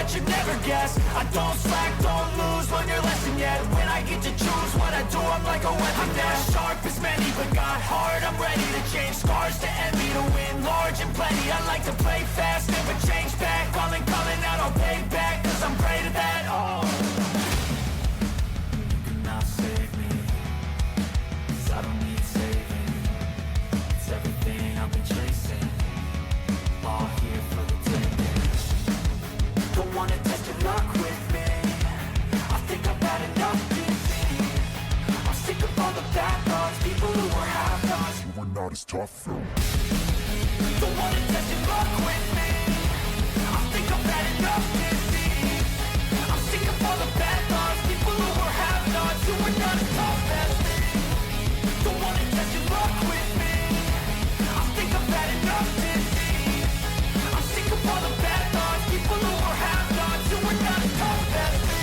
that you never guess. I don't slack, don't lose, learn your lesson yet. When I get to choose what I do, I'm like a weapon. I'm not sharp as many, but got heart. I'm ready to change scars to envy, to win large and plenty. I like to play fast, never change back. Calling out, I'll pay back, cause I'm great at that. Oh, you cannot save me, cause I don't need saving. It's everything I've been chasing, all here for the taking. Don't wanna test your luck with me, I think I've had enough giving. I'm sick of all the bad thoughts, people who are half-nots. You were not as tough though. Don't wanna test your luck with me, I think I've had enough giving. I'm sick of all the bad thoughts, people who are half-nots, who are not as tough as me. Don't wanna test your luck with me, I think I've had enough giving. I'm sick of all the bad thoughts, people who are half-nots, who are not as tough as me.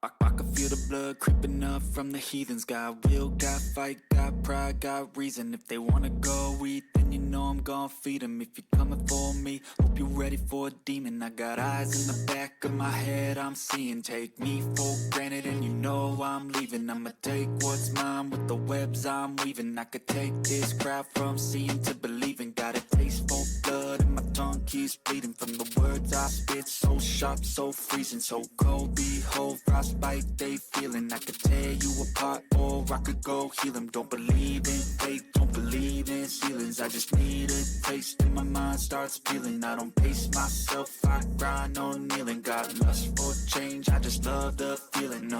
I can feel the blood creeping up from the heathens. Got will, got fight, got pride, got reason. If they wanna go eat, then you know I'm gon' feed them. If you're coming for me, hope you're ready for a demon. I got eyes in the back of my head, I'm seeing. Take me for granted and you know I'm leaving. I'ma take what's mine with the webs I'm weaving. I could take this crowd from seeing to believing. Got a taste for blood and my tongue keeps bleeding. From the words I spit, so sharp, so freezing. So cold, behold, frostbite they feeling. I could tear you apart or I could go heal them. Don't believe in fate, don't believe in ceilings. I just need a taste and my mind starts feeling. I don't pace myself, I grind on kneeling. Got lust for change, I just love the feeling.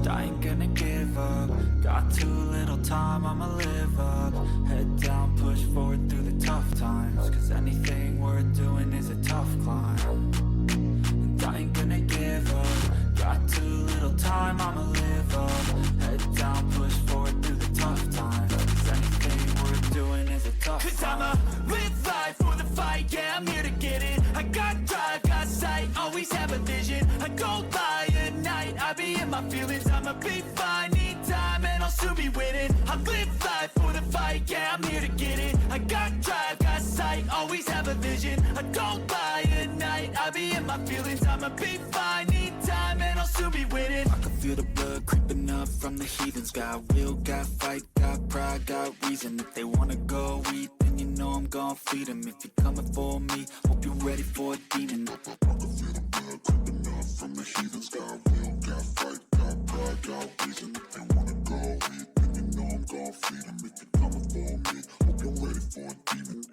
I ain't gonna give up, got too little time, I'ma live up. Head down, push forward through the tough times, cause anything worth doing is a tough climb. And I ain't gonna give up, got too little time, I'ma live up. Head down, push forward through the tough times, cause anything worth doing is a tough climb. Cause I'ma live life for the fight, yeah, I'm here to get it. I got drive, got sight, always have a vision. I don't lie at night, I be in my feelings. I'ma be fine, need time, and I'll soon be winning. I live life for the fight, yeah, I'm here to get it. I got drive, got sight, always have a vision. I don't lie at night, I be in my feelings. I'ma be fine, need time, and I'll soon be winning. I can feel the blood creeping up from the heathens. Got will, got fight, got pride, got reason. If they wanna go eat, then you know I'm gon' feed them. If you're coming for me, hope you're ready for a demon. I can feel the blood creeping up from the heathens. Got will, got fight, got pride, got reason. If they wanna go eat, then you know I'm gon' feed them. If you're coming for me, hope you're ready for a demon.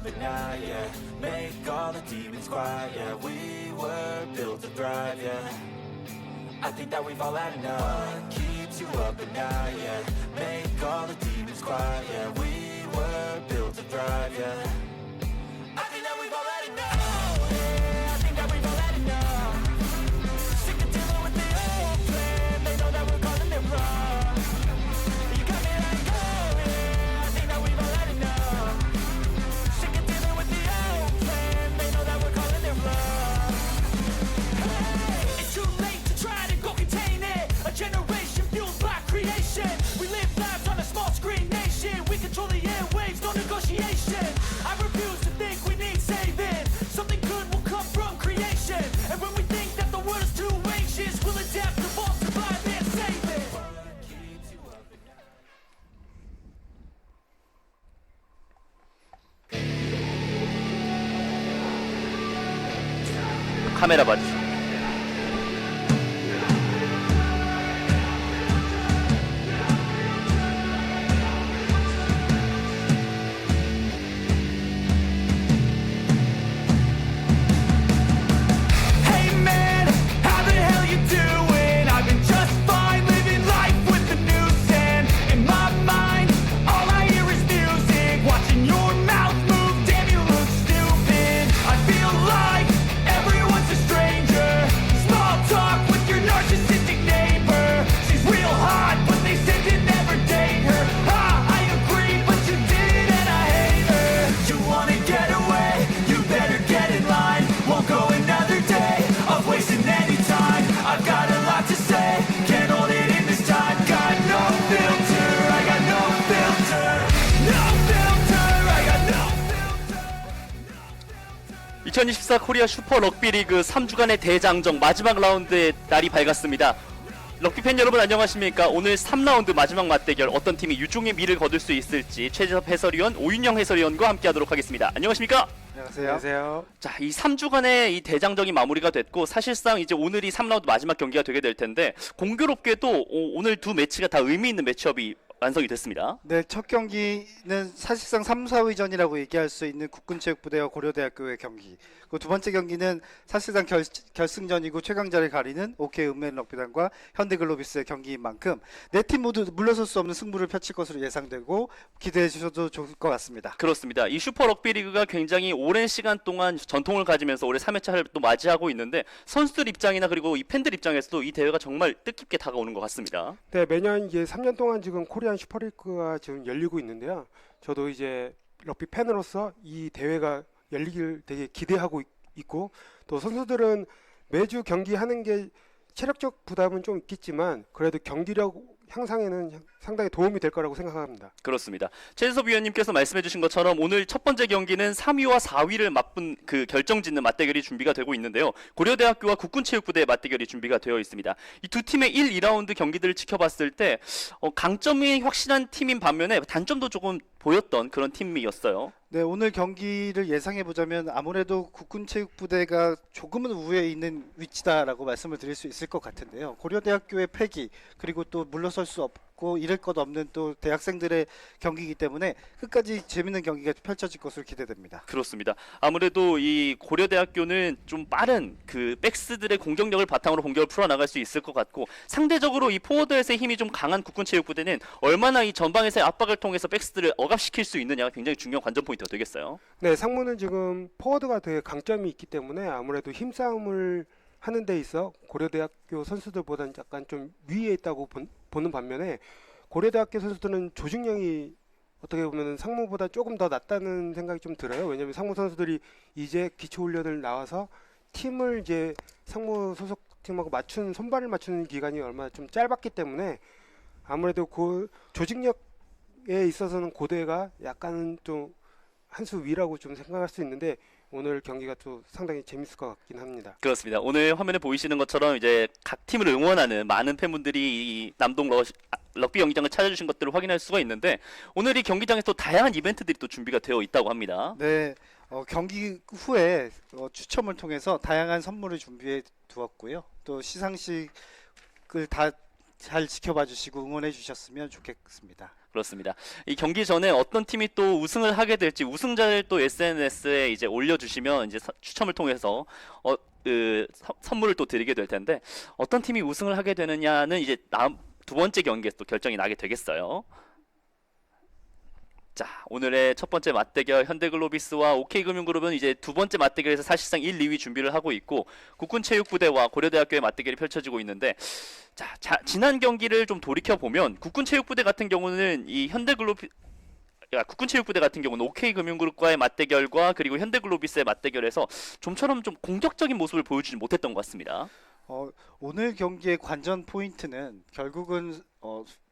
But now, yeah, make all the demons quiet, yeah. We were built to thrive, yeah. I think that we've all had enough. What keeps you up at night, yeah. Make all the demons quiet, yeah. We were built to thrive, yeah. I think that we've all had enough. Oh, yeah, I think that we've all had enough. Sick of dealing with the old plan. They know that we're calling it wrong. You got me like, oh, yeah, I think that we've all had enough. Generation fueled by creation. We live lives on a small screen nation. We control the airwaves, no negotiation. I 카메라 봐주시고. Hey man, how the hell you doing? I've been just fine, living life with the noose and in my mind, all I hear is music. Watching your mouth move, damn you look stupid. I feel like everyone's a stranger. Small talk with your narcissistic neighbor. She's real hot, but they said to never date her. I agree, but you did and I hate her. You wanna get away? You better get in line. Won't go another day of wasting any time. I've got a lot to say, can't hold it in this time. Got no filter, I got no filter. No filter, I got no filter. 2024 코리아 슈퍼 럭비리그 3주간의 대장정 마지막 라운드의 날이 밝았습니다. 럭비팬 여러분 안녕하십니까? 오늘 3라운드 마지막 맞대결 어떤 팀이 유종의 미를 거둘 수 있을지 최재섭 해설위원, 오윤영 해설위원과 함께하도록 하겠습니다. 안녕하십니까? 안녕하세요. 자, 이 3주간의 이 대장정이 마무리가 됐고 사실상 이제 오늘이 3라운드 마지막 경기가 되게 될 텐데 공교롭게도 오늘 두 매치가 다 의미 있는 매치업이 완성이 됐습니다. 네, 첫 경기는 사실상 3, 4위전이라고 얘기할 수 있는 국군체육부대와 고려대학교의 경기. 그 두 번째 경기는 사실상 결승전이고 최강자를 가리는 OK 읍면 럭비단과 현대글로비스의 경기인 만큼 네 팀 모두 물러설 수 없는 승부를 펼칠 것으로 예상되고 기대해 주셔도 좋을 것 같습니다. 그렇습니다. 이 슈퍼 럭비리그가 굉장히 오랜 시간 동안 전통을 가지면서 올해 3회차를 또 맞이하고 있는데 선수들 입장이나 그리고 이 팬들 입장에서도 이 대회가 정말 뜻깊게 다가오는 것 같습니다. 네, 매년 이제 3년 동안 지금 코리안 슈퍼리그가 지금 열리고 있는데요. 저도 이제 럭비 팬으로서 이 대회가 열리길 되게 기대하고 있고 또 선수들은 매주 경기하는 게 체력적 부담은 좀 있겠지만 그래도 경기력 향상에는 상당히 도움이 될 거라고 생각합니다. 그렇습니다. 최재섭 위원님께서 말씀해주신 것처럼 오늘 첫 번째 경기는 3위와 4위를 맞붙는 그 결정짓는 맞대결이 준비가 되고 있는데요. 고려대학교와 국군체육부대의 맞대결이 준비가 되어 있습니다. 이 두 팀의 1, 2라운드 경기들을 지켜봤을 때 강점이 확실한 팀인 반면에 단점도 조금 보였던 그런 팀이었어요. 네, 오늘 경기를 예상해 보자면 아무래도 국군체육부대가 조금은 우위에 있는 위치다라고 말씀을 드릴 수 있을 것 같은데요. 고려대학교의 패기 그리고 또 물러설 수 없고 잃을 것 없는 또 대학생들의 경기이기 때문에 끝까지 재밌는 경기가 펼쳐질 것으로 기대됩니다. 그렇습니다. 아무래도 이 고려대학교는 좀 빠른 그 백스들의 공격력을 바탕으로 공격을 풀어나갈 수 있을 것 같고 상대적으로 이 포워드에서의 힘이 좀 강한 국군체육부대는 얼마나 이 전방에서의 압박을 통해서 백스들을 억압시킬 수 있느냐가 굉장히 중요한 관전 포인트가 되겠어요. 네, 상무는 지금 포워드가 되게 강점이 있기 때문에 아무래도 힘싸움을 하는 데 있어 고려대학교 선수들보다는 약간 좀 위에 있다고 보는 반면에 고려대학교 선수들은 조직력이 어떻게 보면 상무보다 조금 더 낫다는 생각이 좀 들어요. 왜냐하면 상무 선수들이 이제 기초훈련을 나와서 팀을 이제 상무 소속팀하고 손발을 맞추는 기간이 얼마나 좀 짧았기 때문에 아무래도 그 조직력에 있어서는 고대가 약간은 좀 한 수 위라고 좀 생각할 수 있는데 오늘 경기가 또 상당히 재밌을 것 같긴 합니다. 그렇습니다. 오늘 화면에 보이시는 것처럼 이제 각 팀을 응원하는 많은 팬분들이 이 남동 럭비 경기장을 찾아주신 것들을 확인할 수가 있는데 오늘 이 경기장에 또 다양한 이벤트들이 또 준비가 되어 있다고 합니다. 네, 경기 후에 추첨을 통해서 다양한 선물을 준비해 두었고요. 또 시상식을 다 잘 지켜봐 주시고 응원해 주셨으면 좋겠습니다. 그렇습니다. 이 경기 전에 어떤 팀이 또 우승을 하게 될지 우승자를 또 SNS에 이제 올려주시면 이제 추첨을 통해서 선물을 또 드리게 될 텐데 어떤 팀이 우승을 하게 되느냐는 이제 두 번째 경기에서 또 결정이 나게 되겠어요. 자, 오늘의 첫 번째 맞대결 현대글로비스와 OK금융그룹은 이제 두 번째 맞대결에서 사실상 1, 2위 준비를 하고 있고 국군체육부대와 고려대학교의 맞대결이 펼쳐지고 있는데 자, 지난 경기를 좀 돌이켜 보면 국군체육부대 같은 경우는 이 국군체육부대 같은 경우는 OK금융그룹과의 맞대결과 그리고 현대글로비스의 맞대결에서 좀처럼 좀 공격적인 모습을 보여주지 못했던 것 같습니다. 오늘 경기의 관전 포인트는 결국은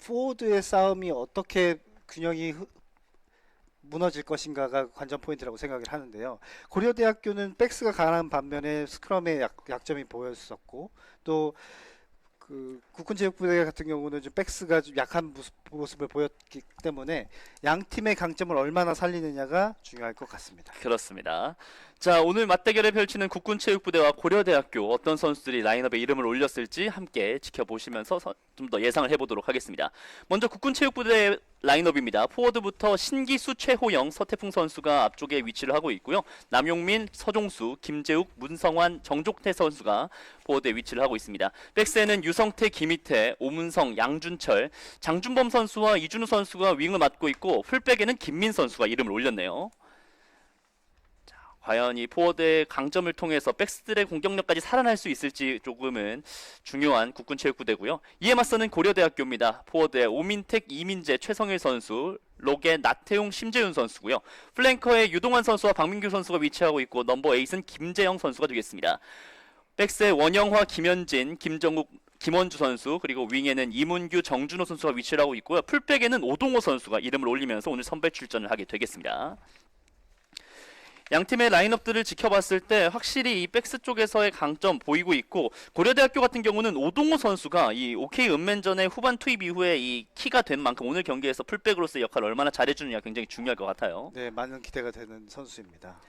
포워드의 싸움이 어떻게 균형이 무너질 것인가가 관전 포인트라고 생각을 하는데요. 고려대학교는 백스가 강한 반면에 스크럼의 약점이 보였었고 또 그 국군체육부대 같은 경우는 좀 백스가 좀 약한 모습을 보였기 때문에 양 팀의 강점을 얼마나 살리느냐가 중요할 것 같습니다. 그렇습니다. 자, 오늘 맞대결을 펼치는 국군체육부대와 고려대학교 어떤 선수들이 라인업에 이름을 올렸을지 함께 지켜보시면서 좀 더 예상을 해보도록 하겠습니다. 먼저 국군체육부대 라인업입니다. 포워드부터 신기수, 최호영, 서태풍 선수가 앞쪽에 위치를 하고 있고요. 남용민, 서종수, 김재욱, 문성환, 정족태 선수가 포워드에 위치를 하고 있습니다. 백스에는 유성태, 김희태, 오문성, 양준철, 장준범 선수와 이준우 선수가 윙을 맡고 있고 풀백에는 김민 선수가 이름을 올렸네요. 과연 이 포워드의 강점을 통해서 백스들의 공격력까지 살아날 수 있을지 조금은 중요한 국군체육부대고요. 이에 맞서는 고려대학교입니다. 포워드의 오민택, 이민재, 최성일 선수, 록의 나태용, 심재윤 선수고요. 플랭커의 유동환 선수와 박민규 선수가 위치하고 있고 넘버 8은 김재영 선수가 되겠습니다. 백스의 원영화, 김현진, 김정욱, 김원주 선수, 그리고 윙에는 이문규, 정준호 선수가 위치를 하고 있고요. 풀백에는 오동호 선수가 이름을 올리면서 오늘 선발 출전을 하게 되겠습니다. 양팀의 라인업들을 지켜봤을 때 확실히 이 백스 쪽에서의 강점 보이고 있고, 고려대학교 같은 경우는 오동호 선수가 이 OK 은맨전의 후반 투입 이후에 이 키가 된 만큼 오늘 경기에서 풀백으로서의 역할을 얼마나 잘해주느냐 굉장히 중요할 것 같아요. 네, 많은 기대가 되는 선수입니다.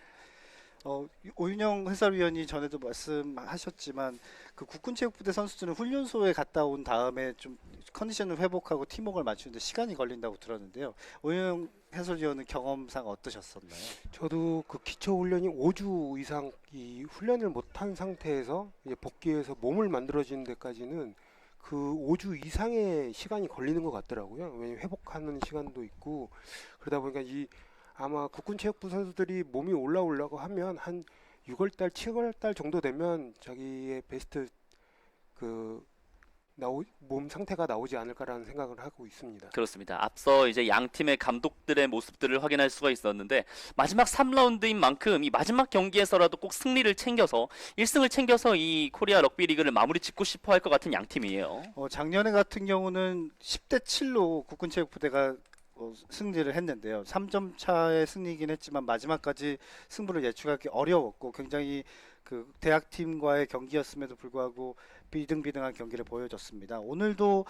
오윤영 해설위원이 전에도 말씀하셨지만 그 국군체육부대 선수들은 훈련소에 갔다 온 다음에 좀 컨디션을 회복하고 팀워크를 맞추는데 시간이 걸린다고 들었는데요. 오윤영 해설위원은 경험상 어떠셨었나요? 저도 그 기초 훈련이 5주 이상 이 훈련을 못한 상태에서 이제 복귀해서 몸을 만들어지는 데까지는 그 5주 이상의 시간이 걸리는 것 같더라고요. 왜냐면 회복하는 시간도 있고 그러다 보니까 이 아마 국군체육부 선수들이 몸이 올라오려고 하면 한 6월달, 7월달 정도 되면 자기의 베스트 그 몸 상태가 나오지 않을까라는 생각을 하고 있습니다. 그렇습니다. 앞서 이제 양 팀의 감독들의 모습들을 확인할 수가 있었는데 마지막 3라운드인 만큼 이 마지막 경기에서라도 꼭 승리를 챙겨서 1승을 챙겨서 이 코리아 럭비 리그를 마무리 짓고 싶어 할 것 같은 양 팀이에요. 작년에 같은 경우는 10대 7로 국군체육부대가 승리를 했는데요. 3점 차의 승리이긴 했지만 마지막까지 승부를 예측하기 어려웠고 굉장히 그 대학팀과의 경기였음에도 불구하고 비등비등한 경기를 보여줬습니다. 오늘도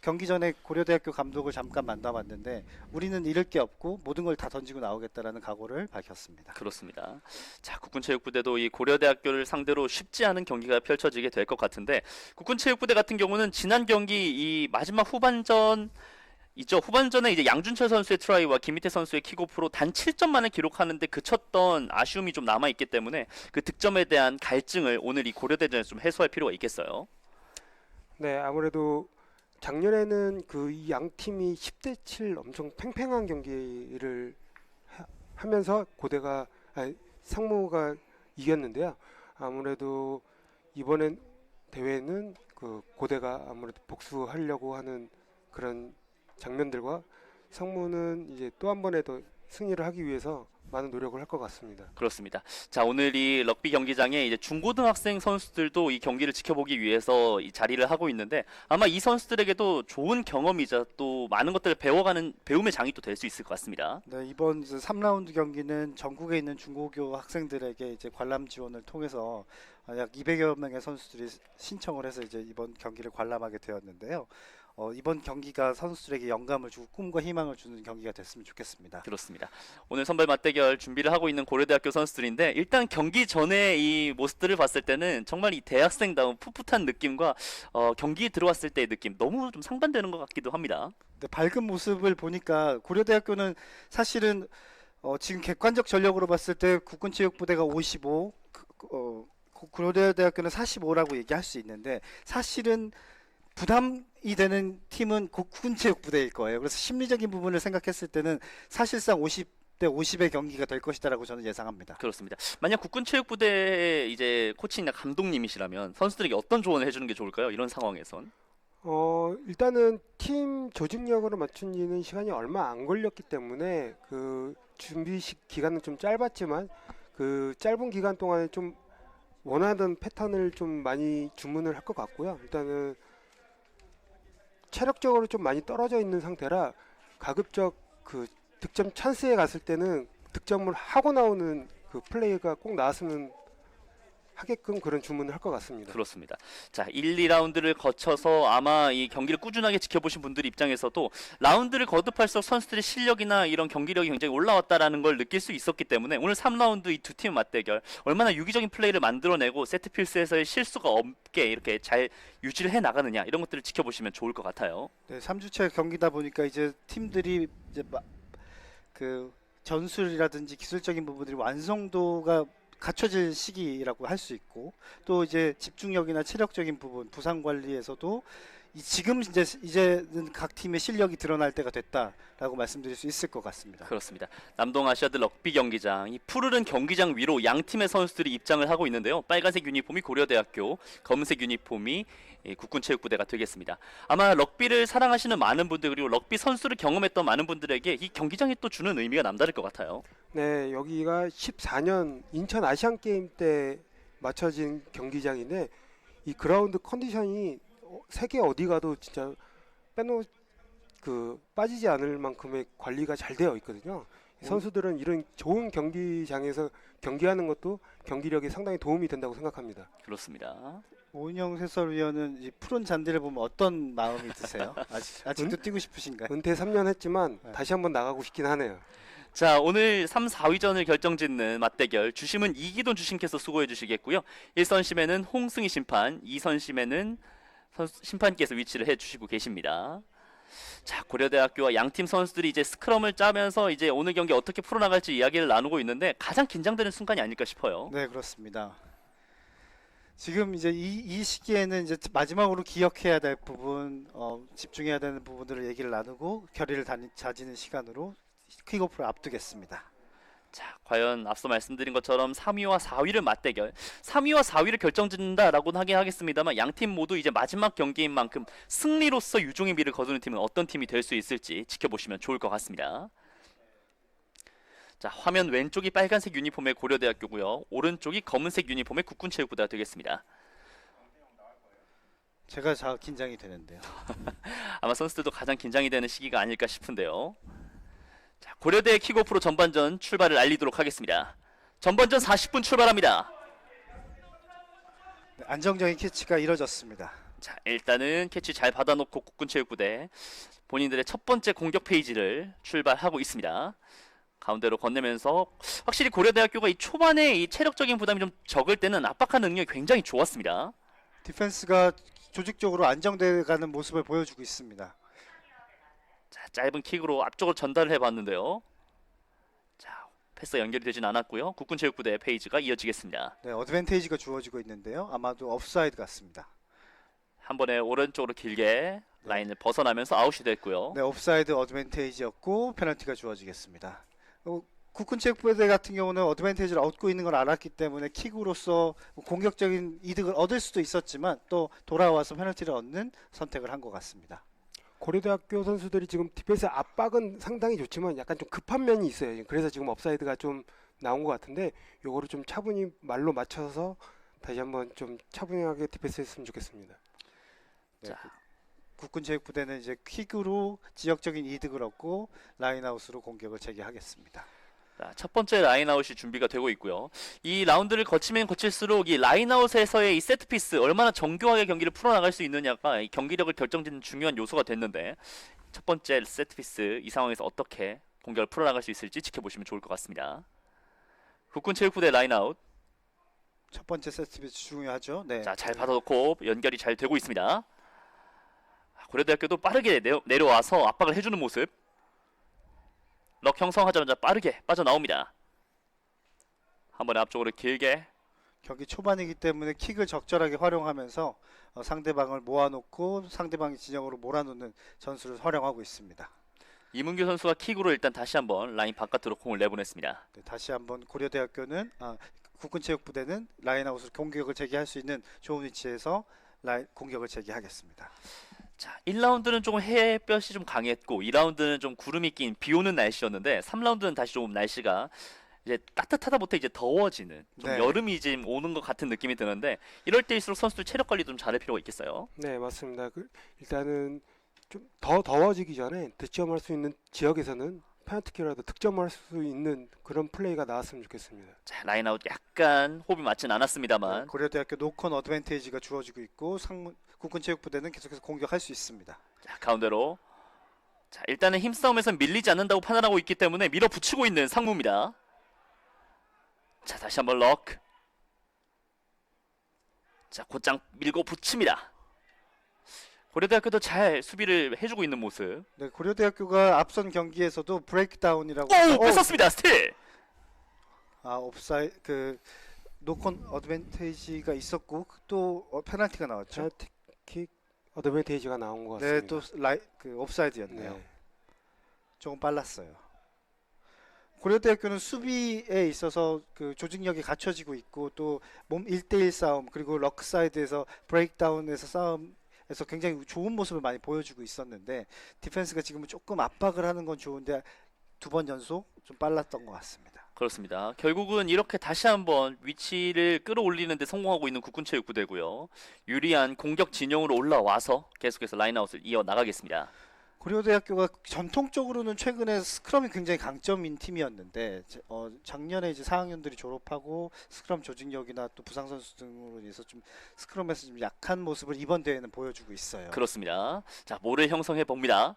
경기 전에 고려대학교 감독을 잠깐 만나봤는데 우리는 잃을 게 없고 모든 걸 다 던지고 나오겠다라는 각오를 밝혔습니다. 그렇습니다. 자, 국군체육부대도 이 고려대학교를 상대로 쉽지 않은 경기가 펼쳐지게 될 것 같은데, 국군체육부대 같은 경우는 지난 경기 이 마지막 후반전 후반전에 이제 양준철 선수의 트라이와 김희태 선수의 킥오프로 단 7점만을 기록하는데 그쳤던 아쉬움이 좀 남아있기 때문에 그 득점에 대한 갈증을 오늘 이 고려대전에서 좀 해소할 필요가 있겠어요. 네, 아무래도 작년에는 그 이 양 팀이 10대 7 엄청 팽팽한 경기를 하면서 상무가 이겼는데요. 아무래도 이번엔 대회는 그 고대가 아무래도 복수하려고 하는 그런 장면들과 상무는 이제 또 한 번에 더 승리를 하기 위해서 많은 노력을 할 것 같습니다. 그렇습니다. 자, 오늘 이 럭비 경기장에 이제 중고등학생 선수들도 이 경기를 지켜보기 위해서 이 자리를 하고 있는데 아마 이 선수들에게도 좋은 경험이자 또 많은 것들을 배워가는 배움의 장이 또 될 수 있을 것 같습니다. 네, 이번 3라운드 경기는 전국에 있는 중고교 학생들에게 이제 관람 지원을 통해서 약 200여 명의 선수들이 신청을 해서 이제 이번 경기를 관람하게 되었는데요. 이번 경기가 선수들에게 영감을 주고 꿈과 희망을 주는 경기가 됐으면 좋겠습니다. 그렇습니다. 오늘 선발 맞대결 준비를 하고 있는 고려대학교 선수들인데 일단 경기 전에 이 모습들을 봤을 때는 정말 이 대학생다운 풋풋한 느낌과 경기에 들어왔을 때의 느낌 너무 좀 상반되는 것 같기도 합니다. 네, 밝은 모습을 보니까 고려대학교는 사실은 지금 객관적 전력으로 봤을 때 국군체육부대가 55, 고려대학교는 45라고 얘기할 수 있는데 사실은 부담이 되는 팀은 국군체육부대일 거예요. 그래서 심리적인 부분을 생각했을 때는 사실상 50대 50의 경기가 될 것이다라고 저는 예상합니다. 그렇습니다. 만약 국군체육부대의 이제 코치나 감독님이시라면 선수들에게 어떤 조언을 해주는 게 좋을까요? 이런 상황에선? 일단은 팀 조직력으로 맞춘 지는 시간이 얼마 안 걸렸기 때문에 그 준비 기간은 좀 짧았지만 그 짧은 기간 동안에 좀 원하던 패턴을 좀 많이 주문을 할 것 같고요. 일단은 체력적으로 좀 많이 떨어져 있는 상태라 가급적 그 득점 찬스에 갔을 때는 득점을 하고 나오는 그 플레이가 꼭 나왔으면 하게끔 그런 주문을 할 것 같습니다. 그렇습니다. 자, 1, 2라운드를 거쳐서 아마 이 경기를 꾸준하게 지켜보신 분들 입장에서도 라운드를 거듭할수록 선수들의 실력이나 이런 경기력이 굉장히 올라왔다라는 걸 느낄 수 있었기 때문에 오늘 3라운드 이 두 팀의 맞대결 얼마나 유기적인 플레이를 만들어내고 세트피스에서의 실수가 없게 이렇게 잘 유지를 해 나가느냐 이런 것들을 지켜보시면 좋을 것 같아요. 네, 3주째 경기다 보니까 이제 팀들이 이제 그 전술이라든지 기술적인 부분들이 완성도가 갖춰질 시기라고 할 수 있고 또 이제 집중력이나 체력적인 부분, 부상 관리에서도 지금 이제는 각 팀의 실력이 드러날 때가 됐다라고 말씀드릴 수 있을 것 같습니다. 그렇습니다. 남동아시아드 럭비 경기장, 이 푸르른 경기장 위로 양 팀의 선수들이 입장을 하고 있는데요. 빨간색 유니폼이 고려대학교, 검은색 유니폼이 국군체육부대가 되겠습니다. 아마 럭비를 사랑하시는 많은 분들 그리고 럭비 선수를 경험했던 많은 분들에게 이 경기장이 또 주는 의미가 남다를 것 같아요. 네, 여기가 14년 인천 아시안 게임 때 맞춰진 경기장인데 이 그라운드 컨디션이 세계 어디 가도 진짜 빠지지 않을 만큼의 관리가 잘 되어 있거든요. 선수들은 이런 좋은 경기장에서 경기하는 것도 경기력에 상당히 도움이 된다고 생각합니다. 그렇습니다. 오은영 해설위원은 이 푸른 잔디를 보면 어떤 마음이 드세요? 아직도 뛰고 싶으신가요? 은퇴 3년 했지만 네. 다시 한번 나가고 싶긴 하네요. 자, 오늘 3, 4위전을 결정짓는 맞대결 주심은 이기돈 주심께서 수고해 주시겠고요. 1선심에는 홍승희 심판, 2선심에는 심판께서 위치를 해주시고 계십니다. 자, 고려대학교와 양팀 선수들이 이제 스크럼을 짜면서 이제 오늘 경기 어떻게 풀어나갈지 이야기를 나누고 있는데 가장 긴장되는 순간이 아닐까 싶어요. 네, 그렇습니다. 지금 이제 이 시기에는 이제 마지막으로 기억해야 될 부분, 집중해야 되는 부분들을 얘기를 나누고 결의를 다지는 시간으로 킥오프를 앞두겠습니다. 자, 과연 앞서 말씀드린 것처럼 3위와 4위를 맞대결 3위와 4위를 결정짓는다라고는 하긴 하겠습니다만 양팀 모두 이제 마지막 경기인 만큼 승리로서 유종의 미를 거두는 팀은 어떤 팀이 될 수 있을지 지켜보시면 좋을 것 같습니다. 자, 화면 왼쪽이 빨간색 유니폼의 고려대학교고요. 오른쪽이 검은색 유니폼의 국군체육부대가 되겠습니다. 제가 긴장이 되는데요. 아마 선수들도 가장 긴장이 되는 시기가 아닐까 싶은데요. 자, 고려대의 킥오프로 전반전 출발을 알리도록 하겠습니다. 전반전 40분 출발합니다. 네, 안정적인 캐치가 이뤄졌습니다. 자, 일단은 캐치 잘 받아놓고 국군체육부대 본인들의 첫 번째 공격 페이지를 출발하고 있습니다. 가운데로 건네면서 확실히 고려대학교가 이 초반에 이 체력적인 부담이 좀 적을 때는 압박하는 능력이 굉장히 좋았습니다. 디펜스가 조직적으로 안정돼가는 모습을 보여주고 있습니다. 자, 짧은 킥으로 앞쪽으로 전달을 해봤는데요. 자, 패스 연결이 되진 않았고요. 국군체육부대 페이지가 이어지겠습니다. 네, 어드밴테이지가 주어지고 있는데요. 아마도 옵사이드 같습니다. 한 번에 오른쪽으로 길게 라인을 벗어나면서 아웃이 됐고요. 네, 옵사이드 어드밴테이지였고 페널티가 주어지겠습니다. 국군체육부대 같은 경우는 어드밴테이지를 얻고 있는 걸 알았기 때문에 킥으로서 공격적인 이득을 얻을 수도 있었지만 또 돌아와서 페널티를 얻는 선택을 한 것 같습니다. 고려대학교 선수들이 지금 디펜스 압박은 상당히 좋지만 약간 좀 급한 면이 있어요. 그래서 지금 업사이드가 좀 나온 것 같은데 요거를 좀 차분히 말로 맞춰서 다시 한번 좀 차분하게 디펜스 했으면 좋겠습니다. 네, 자. 국군체육부대는 이제 킥으로 지역적인 이득을 얻고 라인아웃으로 공격을 재개하겠습니다. 자, 첫 번째 라인아웃이 준비가 되고 있고요. 이 라운드를 거치면 거칠수록 이 라인아웃에서의 이 세트피스 얼마나 정교하게 경기를 풀어나갈 수 있느냐가 이 경기력을 결정짓는 중요한 요소가 됐는데 첫 번째 세트피스 이 상황에서 어떻게 공격을 풀어나갈 수 있을지 지켜보시면 좋을 것 같습니다. 국군체육부대 라인아웃. 첫 번째 세트피스 중요하죠. 네. 자, 잘 받아놓고 연결이 잘 되고 있습니다. 고려대학교도 빠르게 내려와서 압박을 해주는 모습. 럭 형성하자마자 빠르게 빠져나옵니다. 한 번에 앞쪽으로 길게. 경기 초반이기 때문에 킥을 적절하게 활용하면서 상대방을 모아놓고 상대방의 진영으로 몰아놓는 전술을 활용하고 있습니다. 이문규 선수가 킥으로 일단 다시 한번 라인 바깥으로 공을 내보냈습니다. 네, 다시 한번 고려대학교는 국군체육부대는 라인아웃으로 공격을 재개할 수 있는 좋은 위치에서 공격을 재개하겠습니다. 자, 1라운드는 조금 햇볕이 좀 강했고 2라운드는 좀 구름이 낀 비 오는 날씨였는데 3라운드는 다시 좀 날씨가 이제 따뜻하다 못해 이제 더워지는 좀 네. 여름이 지금 오는 것 같은 느낌이 드는데 이럴 때일수록 선수들 체력 관리도 좀 잘할 필요가 있겠어요. 네, 맞습니다. 일단은 좀 더 더워지기 전에 득점할 수 있는 지역에서는 페널티킥이라도 득점할 수 있는 그런 플레이가 나왔으면 좋겠습니다. 자, 라인아웃 약간 호흡이 맞진 않았습니다만 고려대학교 노컨 어드밴티지가 주어지고 있고 국군체육부대는 계속해서 공격할 수 있습니다. 자, 가운데로. 자, 일단은 힘싸움에선 밀리지 않는다고 판단하고 있기 때문에 밀어붙이고 있는 상무입니다. 자, 다시 한번 럭. 자, 곧장 밀고 붙입니다. 고려대학교도 잘 수비를 해주고 있는 모습. 네, 고려대학교가 앞선 경기에서도 브레이크다운이라고 오, 뺏었습니다. 스틸. 옵사이 노컨 어드밴티지가 있었고 또 페널티가 나왔죠. 페널티킥 어드밴티지가 나온 것 네, 같습니다. 또 옵사이드였네요. 네. 조금 빨랐어요. 고려대학교는 수비에 있어서 그 조직력이 갖춰지고 있고 또 몸 1대1 싸움 그리고 럭 사이드에서 브레이크다운에서 싸움에서 굉장히 좋은 모습을 많이 보여주고 있었는데 디펜스가 지금은 조금 압박을 하는 건 좋은데 2번 연속 좀 빨랐던 것 같습니다. 그렇습니다. 결국은 이렇게 다시 한번 위치를 끌어올리는 데 성공하고 있는 국군체육부대고요. 유리한 공격 진영으로 올라와서 계속해서 라인아웃을 이어나가겠습니다. 고려대학교가 전통적으로는 최근에 스크럼이 굉장히 강점인 팀이었는데 작년에 이제 4학년들이 졸업하고 스크럼 조직력이나 또 부상 선수 등으로 인해서 좀 스크럼에서 좀 약한 모습을 이번 대회는 보여주고 있어요. 그렇습니다. 자, 몰을 형성해 봅니다.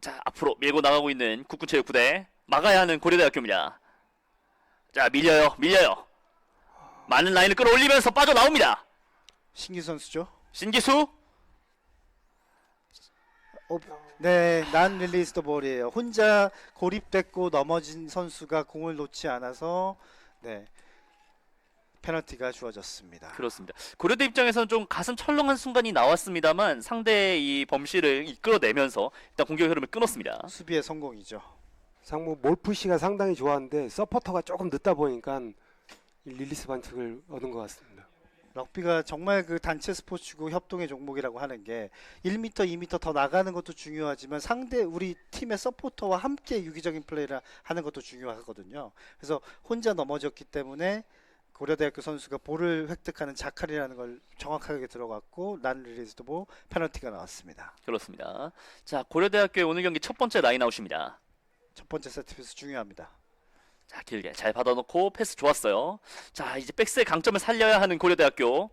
자, 앞으로 밀고 나가고 있는 국군체육부대 막아야 하는 고려대학교입니다. 자, 밀려요. 많은 라인을 끌어올리면서 빠져나옵니다. 신기 선수죠. 신기수. 네, 난 릴리스 더 볼이에요. 혼자 고립됐고 넘어진 선수가 공을 놓지 않아서 네, 페널티가 주어졌습니다. 그렇습니다. 고려대 입장에서는 좀 가슴 철렁한 순간이 나왔습니다만 상대의 이 범실을 이끌어내면서 일단 공격 흐름을 끊었습니다. 수비의 성공이죠. 상무 몰푸시가 상당히 좋았는데 서포터가 조금 늦다 보니까 릴리스 반칙을 얻은 것 같습니다. 럭비가 정말 그 단체 스포츠고 협동의 종목이라고 하는 게 1m, 2m 더 나가는 것도 중요하지만 상대 우리 팀의 서포터와 함께 유기적인 플레이를 하는 것도 중요하거든요. 그래서 혼자 넘어졌기 때문에 고려대학교 선수가 볼을 획득하는 자칼이라는 걸 정확하게 들어갔고 난 릴리스드 볼 페널티가 나왔습니다. 그렇습니다. 자, 고려대학교의 오늘 경기 첫 번째 라인아웃입니다. 첫 번째 세트피스 중요합니다. 자, 길게 잘 받아놓고 패스 좋았어요. 자, 이제 백스의 강점을 살려야 하는 고려대학교.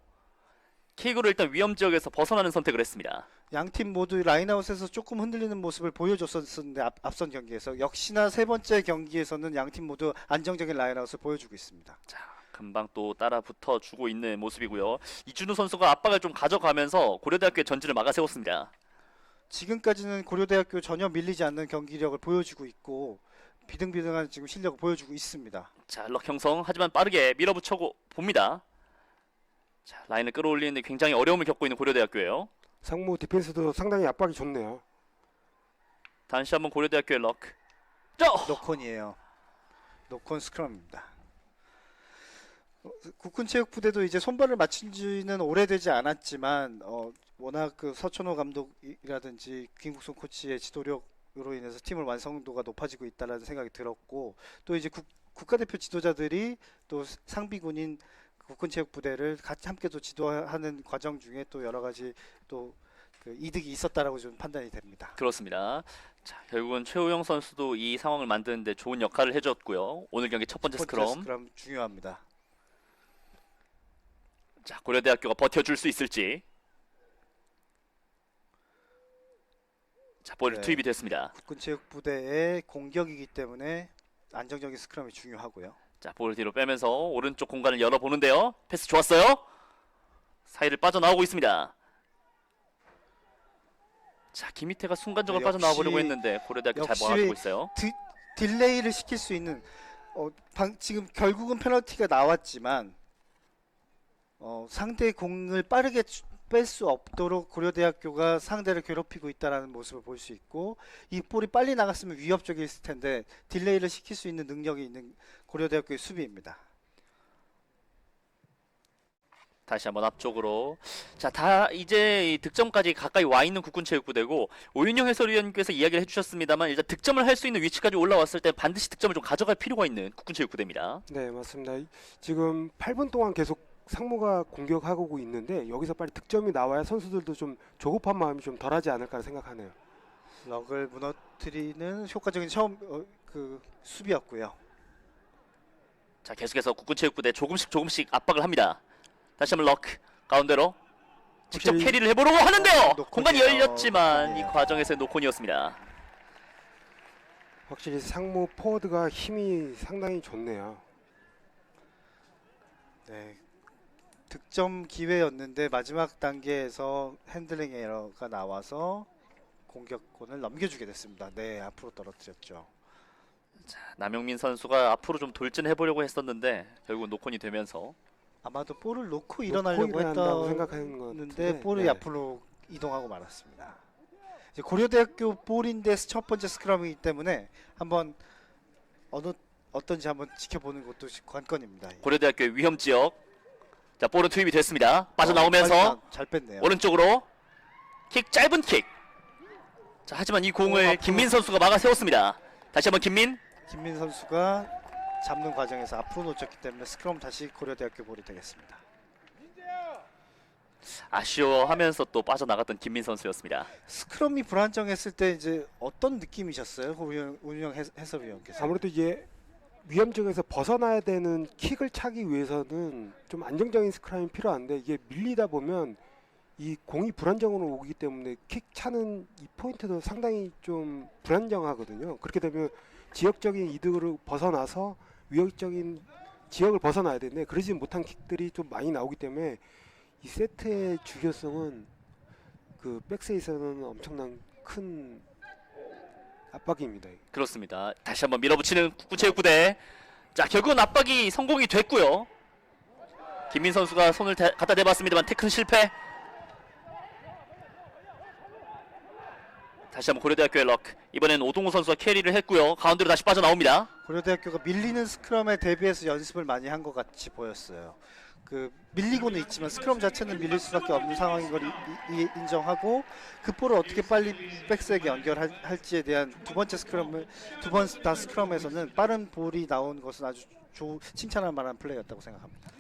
킥으로 일단 위험 지역에서 벗어나는 선택을 했습니다. 양팀 모두 라인아웃에서 조금 흔들리는 모습을 보여줬었는데 앞선 경기에서 역시나 세 번째 경기에서는 양팀 모두 안정적인 라인아웃을 보여주고 있습니다. 자, 금방 또 따라 붙어주고 있는 모습이고요. 이준우 선수가 압박을 좀 가져가면서 고려대학교의 전진을 막아세웠습니다. 지금까지는 고려대학교 전혀 밀리지 않는 경기력을 보여주고 있고 비등비등한 지금 실력을 보여주고 있습니다. 자, 럭 형성 하지만 빠르게 밀어붙여 봅니다. 자, 라인을 끌어올리는데 굉장히 어려움을 겪고 있는 고려대학교예요. 상무 디펜스도 상당히 압박이 좋네요. 다시 한번 고려대학교의 럭. 노컨이에요. 노컨 스크럼입니다. 국군체육부대도 이제 손발을 맞춘 지는 오래되지 않았지만 워낙 그 서천호 감독이라든지 김국son 코치의 지도력으로 인해서 팀을 완성도가 높아지고 있다는 생각이 들었고 또 이제 국가대표 지도자들이 또 상비군인 국군체육부대를 같이 함께 또 지도하는 과정 중에 또 여러 가지 또 그 이득이 있었다라고 좀 판단이 됩니다. 그렇습니다. 자, 결국은 최우영 선수도 이 상황을 만드는데 좋은 역할을 해줬고요. 오늘 경기 첫 번째 스크럼. 중요합니다. 자, 고려대학교가 버텨줄 수 있을지. 자, 볼이 네. 투입이 됐습니다. 국군체육부대의 공격이기 때문에 안정적인 스크럼이 중요하고요. 자, 볼을 뒤로 빼면서 오른쪽 공간을 열어보는데요. 패스 좋았어요. 사이를 빠져나오고 있습니다. 자, 김희태가 순간적으로 네, 빠져나와 역시- 보려고 했는데 고려대학교 잘 역시 막아주고 있어요. 딜레이를 시킬 수 있는 지금 결국은 페널티가 나왔지만 상대의 공을 빠르게 뺄 수 없도록 고려대학교가 상대를 괴롭히고 있다는 모습을 볼 수 있고 이 볼이 빨리 나갔으면 위협적일 텐데 딜레이를 시킬 수 있는 능력이 있는 고려대학교의 수비입니다. 다시 한번 앞쪽으로. 자, 다 이제 이 득점까지 가까이 와 있는 국군체육부대고 오윤영 해설위원님께서 이야기를 해주셨습니다만 일단 득점을 할 수 있는 위치까지 올라왔을 때 반드시 득점을 좀 가져갈 필요가 있는 국군체육부대입니다. 네, 맞습니다. 지금 8분 동안 계속 상무가 공격하고 있는데 여기서 빨리 득점이 나와야 선수들도 좀 조급한 마음이 좀 덜하지 않을까 생각하네요. 럭을 무너뜨리는 효과적인 처음 그 수비였고요. 자, 계속해서 국군체육부대 조금씩 압박을 합니다. 다시 한번 럭 가운데로 직접 확실히- 캐리를 해보려고 하는데요. 노콘이에요. 공간이 열렸지만 이 노콘이에요. 과정에서의 노콘이었습니다. 확실히 상무 포워드가 힘이 상당히 좋네요. 네. 득점 기회였는데 마지막 단계에서 핸들링 에러가 나와서 공격권을 넘겨주게 됐습니다. 네, 앞으로 떨어뜨렸죠. 남영민 선수가 앞으로 좀 돌진해보려고 했었는데 결국은 노콘이 되면서 아마도 볼을 놓고 일어나려고 한다고 생각하는 것 했었는데 같은데, 볼이 네. 앞으로 이동하고 말았습니다. 이제 고려대학교 볼인데 첫 번째 스크럼이기 때문에 한번 어떤지 한번 지켜보는 것도 관건입니다. 고려대학교의 위험 지역. 자, 볼은 투입이 됐습니다. 빠져나오면서 빨리 잘 뺐네요. 오른쪽으로 킥, 짧은 킥. 자, 하지만 이 공을 앞으로. 김민 선수가 막아 세웠습니다. 다시 한번 김민. 김민 선수가 잡는 과정에서 앞으로 놓쳤기 때문에 스크럼 다시 고려대학교 볼이 되겠습니다. 아쉬워하면서 또 빠져나갔던 김민 선수였습니다. 스크럼이 불안정했을 때 이제 어떤 느낌이셨어요? 운영 해설위원께서. 아무래도 이제 위험 지역에서 벗어나야 되는 킥을 차기 위해서는 좀 안정적인 스크럼이 필요한데 이게 밀리다 보면 이 공이 불안정으로 오기 때문에 킥 차는 이 포인트도 상당히 좀 불안정하거든요. 그렇게 되면 지역적인 이득으로 벗어나서 위협적인 지역을 벗어나야 되는데 그러지 못한 킥들이 좀 많이 나오기 때문에 이 세트의 중요성은 그 백스에서는 엄청난 큰 압박입니다. 그렇습니다. 다시 한번 밀어붙이는 국구체육부대. 자, 결국은 압박이 성공이 됐고요. 김민 선수가 손을 갖다 대봤습니다만 태클 실패. 다시 한번 고려대학교의 럭. 이번엔 오동호 선수가 캐리를 했고요. 가운데로 다시 빠져나옵니다. 고려대학교가 밀리는 스크럼에 대비해서 연습을 많이 한 것 같이 보였어요. 그 밀리고는 있지만 스크럼 자체는 밀릴 수밖에 없는 상황인 걸 인정하고 그 볼을 어떻게 빨리 백스에게 연결할지에 대한 두 번 다 스크럼에서는 빠른 볼이 나온 것은 아주 칭찬할 만한 플레이였다고 생각합니다.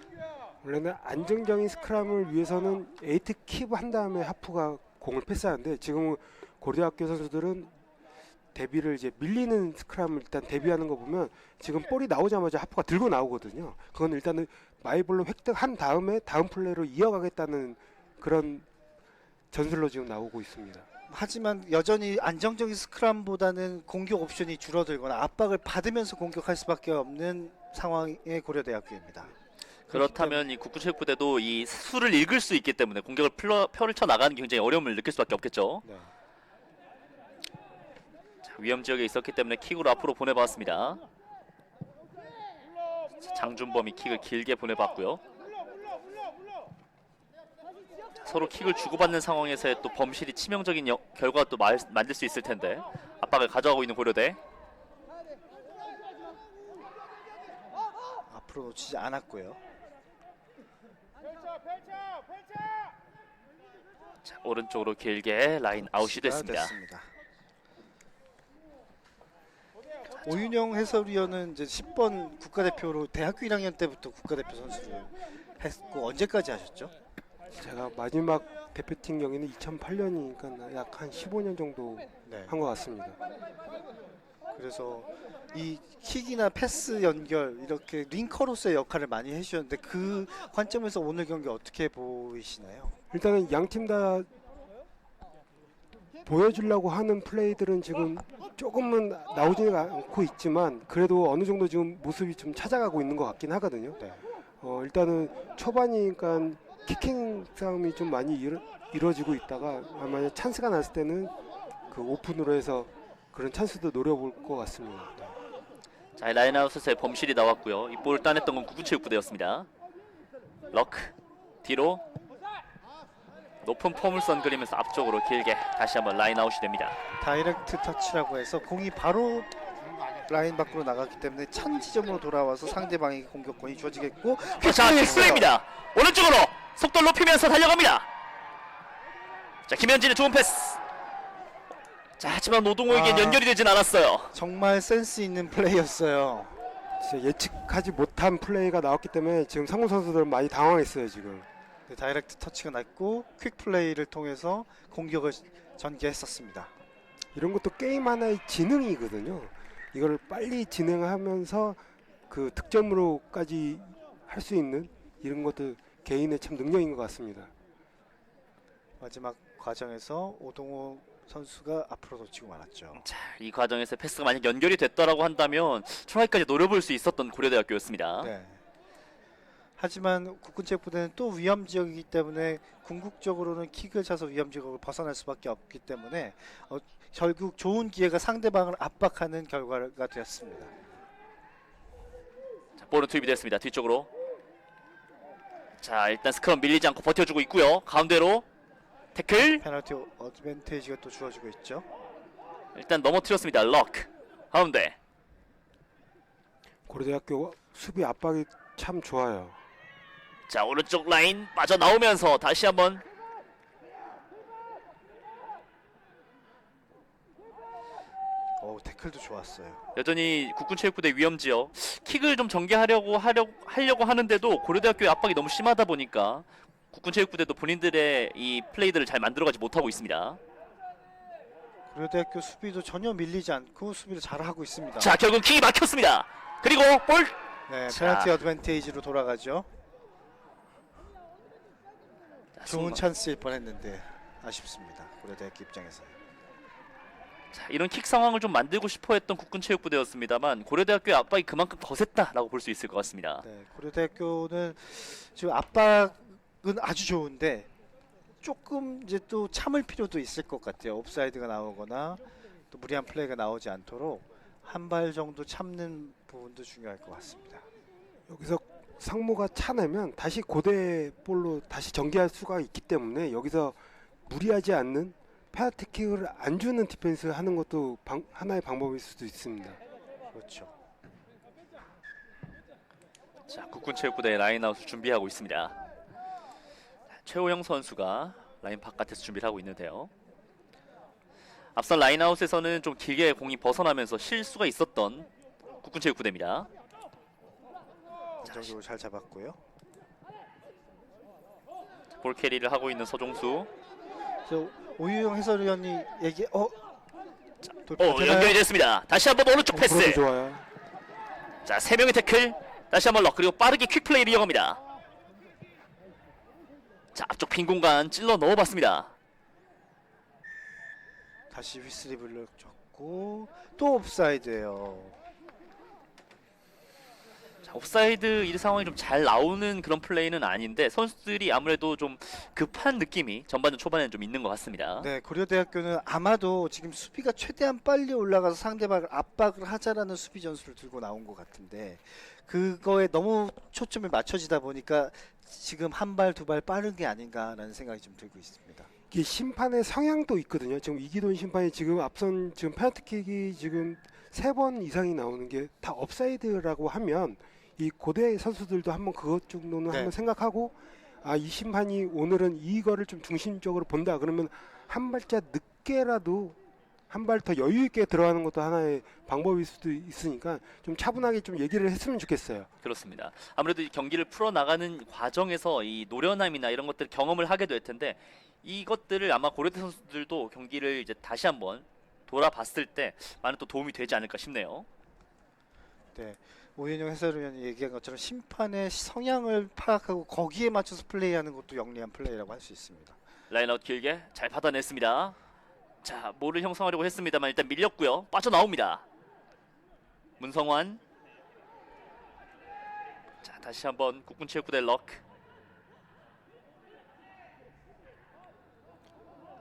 원래는 안정적인 스크럼을 위해서는 에이트 킵 한 다음에 하프가 공을 패스하는데 지금은 고려대학교 선수들은 대비를 이제 밀리는 스크럼을 일단 대비하는 거 보면 지금 볼이 나오자마자 하프가 들고 나오거든요. 그건 일단은 마이볼로 획득한 다음에 다음 플레이로 이어가겠다는 그런 전술로 지금 나오고 있습니다. 하지만 여전히 안정적인 스크럼보다는 공격 옵션이 줄어들거나 압박을 받으면서 공격할 수밖에 없는 상황의 고려대학교입니다. 그렇다면 이 국구체육부대도 이 수를 읽을 수 있기 때문에 공격을 펼쳐 나가는 게 굉장히 어려움을 느낄 수밖에 없겠죠. 네. 자, 위험 지역에 있었기 때문에 킥으로 앞으로 보내봤습니다. 자, 장준범이 킥을 길게 보내봤고요. 자, 서로 킥을 주고받는 상황에서의 또 범실이 치명적인 결과가 또 만들 수 있을 텐데 압박을 가져가고 있는 고려대. 앞으로 놓치지 않았고요. 자, 오른쪽으로 길게 라인 아웃이 됐습니다. 오윤영 해설위원은 이제 10번 국가대표로 대학교 1학년 때부터 국가대표 선수를 했고 언제까지 하셨죠? 제가 마지막 대표팀 경기는 2008년이니까 약 한 15년 정도 네. 한 것 같습니다. 그래서 이 킥이나 패스 연결 이렇게 링커로서의 역할을 많이 해주셨는데 그 관점에서 오늘 경기 어떻게 보이시나요? 일단은 양 팀 다 보여주려고 하는 플레이들은 지금 조금은 나오지는 않고 있지만 그래도 어느 정도 지금 모습이 좀 찾아가고 있는 것 같긴 하거든요. 네. 일단은 초반이니까 키킹 싸움이 좀 많이 이루어지고 있다가 만약 찬스가 났을 때는 그 오픈으로 해서 그런 찬스도 노려볼 것 같습니다. 자, 라인아웃에서의 범실이 나왔고요. 이 볼을 따냈던 건 국구체육부대였습니다. 럭 뒤로 높은 포물선 그리면서 앞쪽으로 길게 다시 한번 라인아웃이 됩니다. 다이렉트 터치라고 해서 공이 바로 라인 밖으로 나갔기 때문에 찬 지점으로 돌아와서 상대방에게 공격권이 주어지겠고 자, 킥플레이입니다. 오른쪽으로 속도를 높이면서 달려갑니다. 자, 김현진의 좋은 패스. 자, 하지만 노동호에겐 연결이 되진 않았어요. 정말 센스 있는 플레이였어요. 진짜 예측하지 못한 플레이가 나왔기 때문에 지금 상무 선수들 많이 당황했어요 지금. 네, 다이렉트 터치가 났고 퀵 플레이를 통해서 공격을 전개했었습니다. 이런 것도 게임 하나의 지능이거든요. 이걸 빨리 진행하면서 그 득점으로까지 할 수 있는 이런 것도 개인의 참 능력인 것 같습니다. 마지막 과정에서 오동호 선수가 앞으로 놓치고 말았죠. 자, 이 과정에서 패스가 만약 연결이 됐다라고 한다면 트라이까지 노려볼 수 있었던 고려대학교였습니다. 네. 하지만 국군체육부대는 또 위험 지역이기 때문에 궁극적으로는 킥을 차서 위험 지역을 벗어날 수밖에 없기 때문에 결국 좋은 기회가 상대방을 압박하는 결과가 되었습니다. 자, 볼은 투입이 됐습니다. 뒤쪽으로. 자, 일단 스크럼 밀리지 않고 버텨주고 있고요. 가운데로 태클. 페널티 어드밴티지가 또 주어지고 있죠. 일단 넘어뜨렸습니다. 럭. 가운데. 고려대학교 수비 압박이 참 좋아요. 자, 오른쪽 라인 빠져나오면서 다시 한번 태클도 좋았어요. 여전히 국군체육부대 위험지역 킥을 좀 전개하려고 하는데도 고려대학교의 압박이 너무 심하다 보니까 국군체육부대도 본인들의 이 플레이들을 잘 만들어가지 못하고 있습니다. 고려대학교 수비도 전혀 밀리지 않고 수비를 잘하고 있습니다. 자, 결국 킥이 막혔습니다. 그리고 볼. 네, 자. 페널티 어드밴티지로 돌아가죠. 자, 좋은 찬스일 뻔했는데 아쉽습니다. 고려대학교 입장에서. 자, 이런 킥 상황을 좀 만들고 싶어했던 국군체육부대였습니다만 고려대학교의 압박이 그만큼 거셌다라고 볼 수 있을 것 같습니다. 네, 고려대학교는 지금 압박은 아주 좋은데 조금 이제 또 참을 필요도 있을 것 같아요. 옵사이드가 나오거나 또 무리한 플레이가 나오지 않도록 한 발 정도 참는 부분도 중요할 것 같습니다. 여기서 상무가 차내면 다시 고대 볼로 다시 전개할 수가 있기 때문에 여기서 무리하지 않는 페널티킥을 안 주는 디펜스 하는 것도 하나의 방법일 수도 있습니다. 그렇죠. 자, 국군체육부대 라인아웃을 준비하고 있습니다. 자, 최호영 선수가 라인 바깥에서 준비를 하고 있는데요. 앞선 라인아웃에서는 좀 길게 공이 벗어나면서 실수가 있었던 국군체육부대입니다. 안정적으로 잘 잡았고요. 볼 캐리를 하고 있는 서종수. 오유영 해설위원이 연결이 됐습니다. 다시 한번 오른쪽 패스. 프로도 좋아요. 자, 3명의 태클. 다시 한번 럭. 그리고 빠르게 퀵플레이를 이어갑니다. 자, 앞쪽 빈 공간 찔러 넣어봤습니다. 다시 휘슬이 불러줬고 또 옵사이드예요. 자, 옵사이드 이 상황이 좀 잘 나오는 그런 플레이는 아닌데 선수들이 아무래도 좀 급한 느낌이 전반전 초반에는 좀 있는 것 같습니다. 네, 고려대학교는 아마도 지금 수비가 최대한 빨리 올라가서 상대방을 압박을 하자라는 수비 전술을 들고 나온 것 같은데 그거에 너무 초점이 맞춰지다 보니까 지금 한 발 두 발 빠른 게 아닌가라는 생각이 좀 들고 있습니다. 이게 심판의 성향도 있거든요. 지금 이기돈 심판이 지금 앞선 지금 페널티킥이 지금 3번 이상이 나오는 게 다 업사이드라고 하면 이 고대 선수들도 한번 그것 정도는 네. 한번 생각하고 이 심판이 오늘은 이거를 좀 중심적으로 본다 그러면 한 발짝 늦게라도 한 발 더 여유 있게 들어가는 것도 하나의 방법일 수도 있으니까 좀 차분하게 좀 얘기를 했으면 좋겠어요. 그렇습니다. 아무래도 이 경기를 풀어 나가는 과정에서 이 노련함이나 이런 것들 경험을 하게 될 텐데 이것들을 아마 고려대 선수들도 경기를 이제 다시 한번 돌아봤을 때 많은 또 도움이 되지 않을까 싶네요. 네, 오윤영 해설위원이 얘기한 것처럼 심판의 성향을 파악하고 거기에 맞춰서 플레이하는 것도 영리한 플레이라고 할 수 있습니다. 라인아웃 길게 잘 받아냈습니다. 자, 몰을 형성하려고 했습니다만 일단 밀렸고요. 빠져나옵니다. 문성환. 자, 다시 한번 국군체육부대 럭.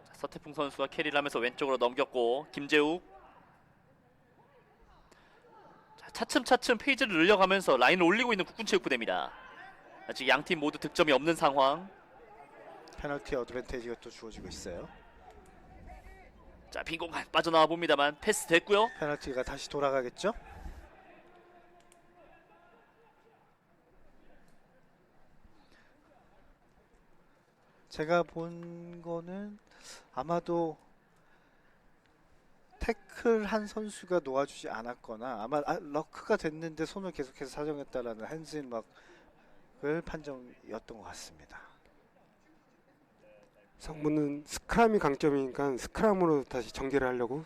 자, 서태풍 선수가 캐리를 하면서 왼쪽으로 넘겼고 김재욱. 자, 차츰차츰 페이지를 늘려가면서 라인을 올리고 있는 국군체육부대입니다. 아직 양팀 모두 득점이 없는 상황. 페널티 어드밴티지가 또 주어지고 있어요. 자, 빈 공간 빠져나와 봅니다만 패스 됐고요. 페널티가 다시 돌아가겠죠? 제가 본 거는 아마도 태클 한 선수가 놓아주지 않았거나 아마 럭크가 됐는데 손을 계속해서 사정했다라는 핸즈인막을 판정이었던 것 같습니다. 상무는 스크럼이 강점이니까 스크럼으로 다시 전개를 하려고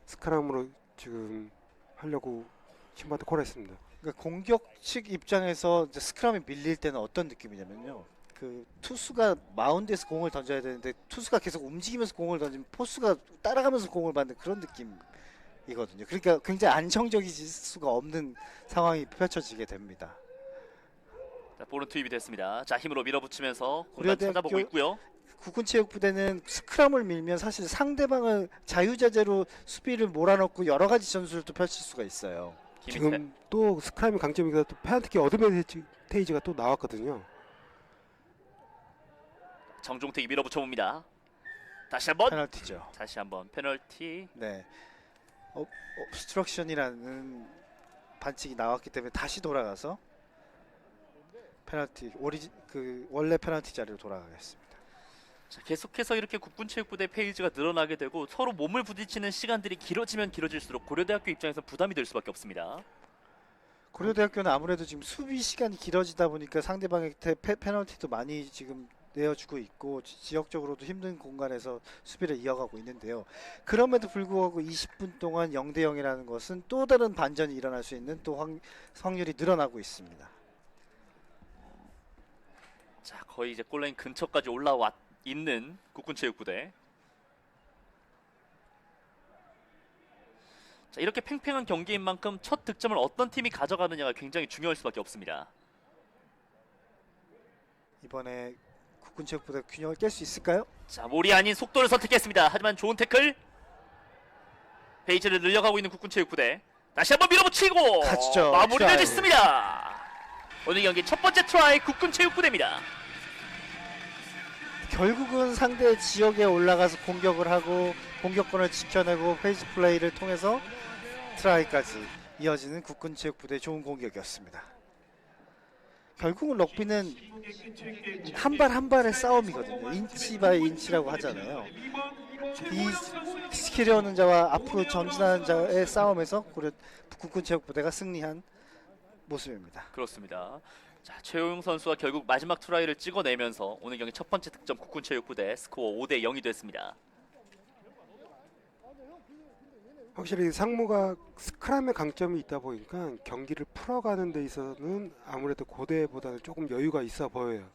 스크럼으로 지금 하려고 심판한테 콜했습니다. 그러니까 공격 측 입장에서 이제 스크럼이 밀릴 때는 어떤 느낌이냐면요. 그 투수가 마운드에서 공을 던져야 되는데 투수가 계속 움직이면서 공을 던지면 포수가 따라가면서 공을 받는 그런 느낌이거든요. 그러니까 굉장히 안정적일 수가 없는 상황이 펼쳐지게 됩니다. 자, 볼은 투입이 됐습니다. 자, 힘으로 밀어붙이면서 공간 고려대학교 찾아보고 있고요. 국군체육부대는 스크럼을 밀면 사실 상대방을 자유자재로 수비를 몰아넣고 여러 가지 전술도 펼칠 수가 있어요. 김희태. 지금 또 스크럼이 강점이니까 또 페널티킥 어드밴티지가 또 나왔거든요. 정종택이 밀어붙여 봅니다. 다시 한번. 페널티죠. 다시 한번 페널티. 네. obstruction이라는 반칙이 나왔기 때문에 다시 돌아가서 페널티 원래 페널티 자리로 돌아가겠습니다. 자, 계속해서 이렇게 국군체육부대 페이지가 늘어나게 되고 서로 몸을 부딪히는 시간들이 길어지면 길어질수록 고려대학교 입장에서 부담이 될 수밖에 없습니다. 고려대학교는 아무래도 지금 수비 시간이 길어지다 보니까 상대방한테 페널티도 많이 지금 내어주고 있고 지역적으로도 힘든 공간에서 수비를 이어가고 있는데요. 그럼에도 불구하고 20분 동안 0대 0이라는 것은 또 다른 반전이 일어날 수 있는 또 확률이 늘어나고 있습니다. 자, 거의 이제 골라인 근처까지 올라와 있는 국군체육부대. 자, 이렇게 팽팽한 경기인 만큼 첫 득점을 어떤 팀이 가져가느냐가 굉장히 중요할 수밖에 없습니다. 이번에 국군체육부대 균형을 깰 수 있을까요? 자, 몰이 아닌 속도를 선택했습니다. 하지만 좋은 태클. 페이지를 늘려가고 있는 국군체육부대. 다시 한번 밀어붙이고 가시죠. 마무리를 트라이. 짓습니다. 오늘 경기 첫 번째 트라이 국군체육부대입니다. 결국은 상대 지역에 올라가서 공격을 하고 공격권을 지켜내고 페이지 플레이를 통해서 트라이까지 이어지는 국군체육부대의 좋은 공격이었습니다. 결국은 럭비는 한 발 한 발의 싸움이거든요. 인치 바이 인치라고 하잖아요. 이 지키려는 자와 앞으로 전진하는 자의 싸움에서 국군체육부대가 승리한 모습입니다. 그렇습니다. 자, 최호용 선수가 결국 마지막 트라이를 찍어내면서 오늘 경기 첫 번째 득점 국군체육부대 스코어 5대 0이 됐습니다. 확실히 상무가 스크럼의 강점이 있다 보니까 경기를 풀어가는 데 있어서는 아무래도 고대보다는 조금 여유가 있어 보여요.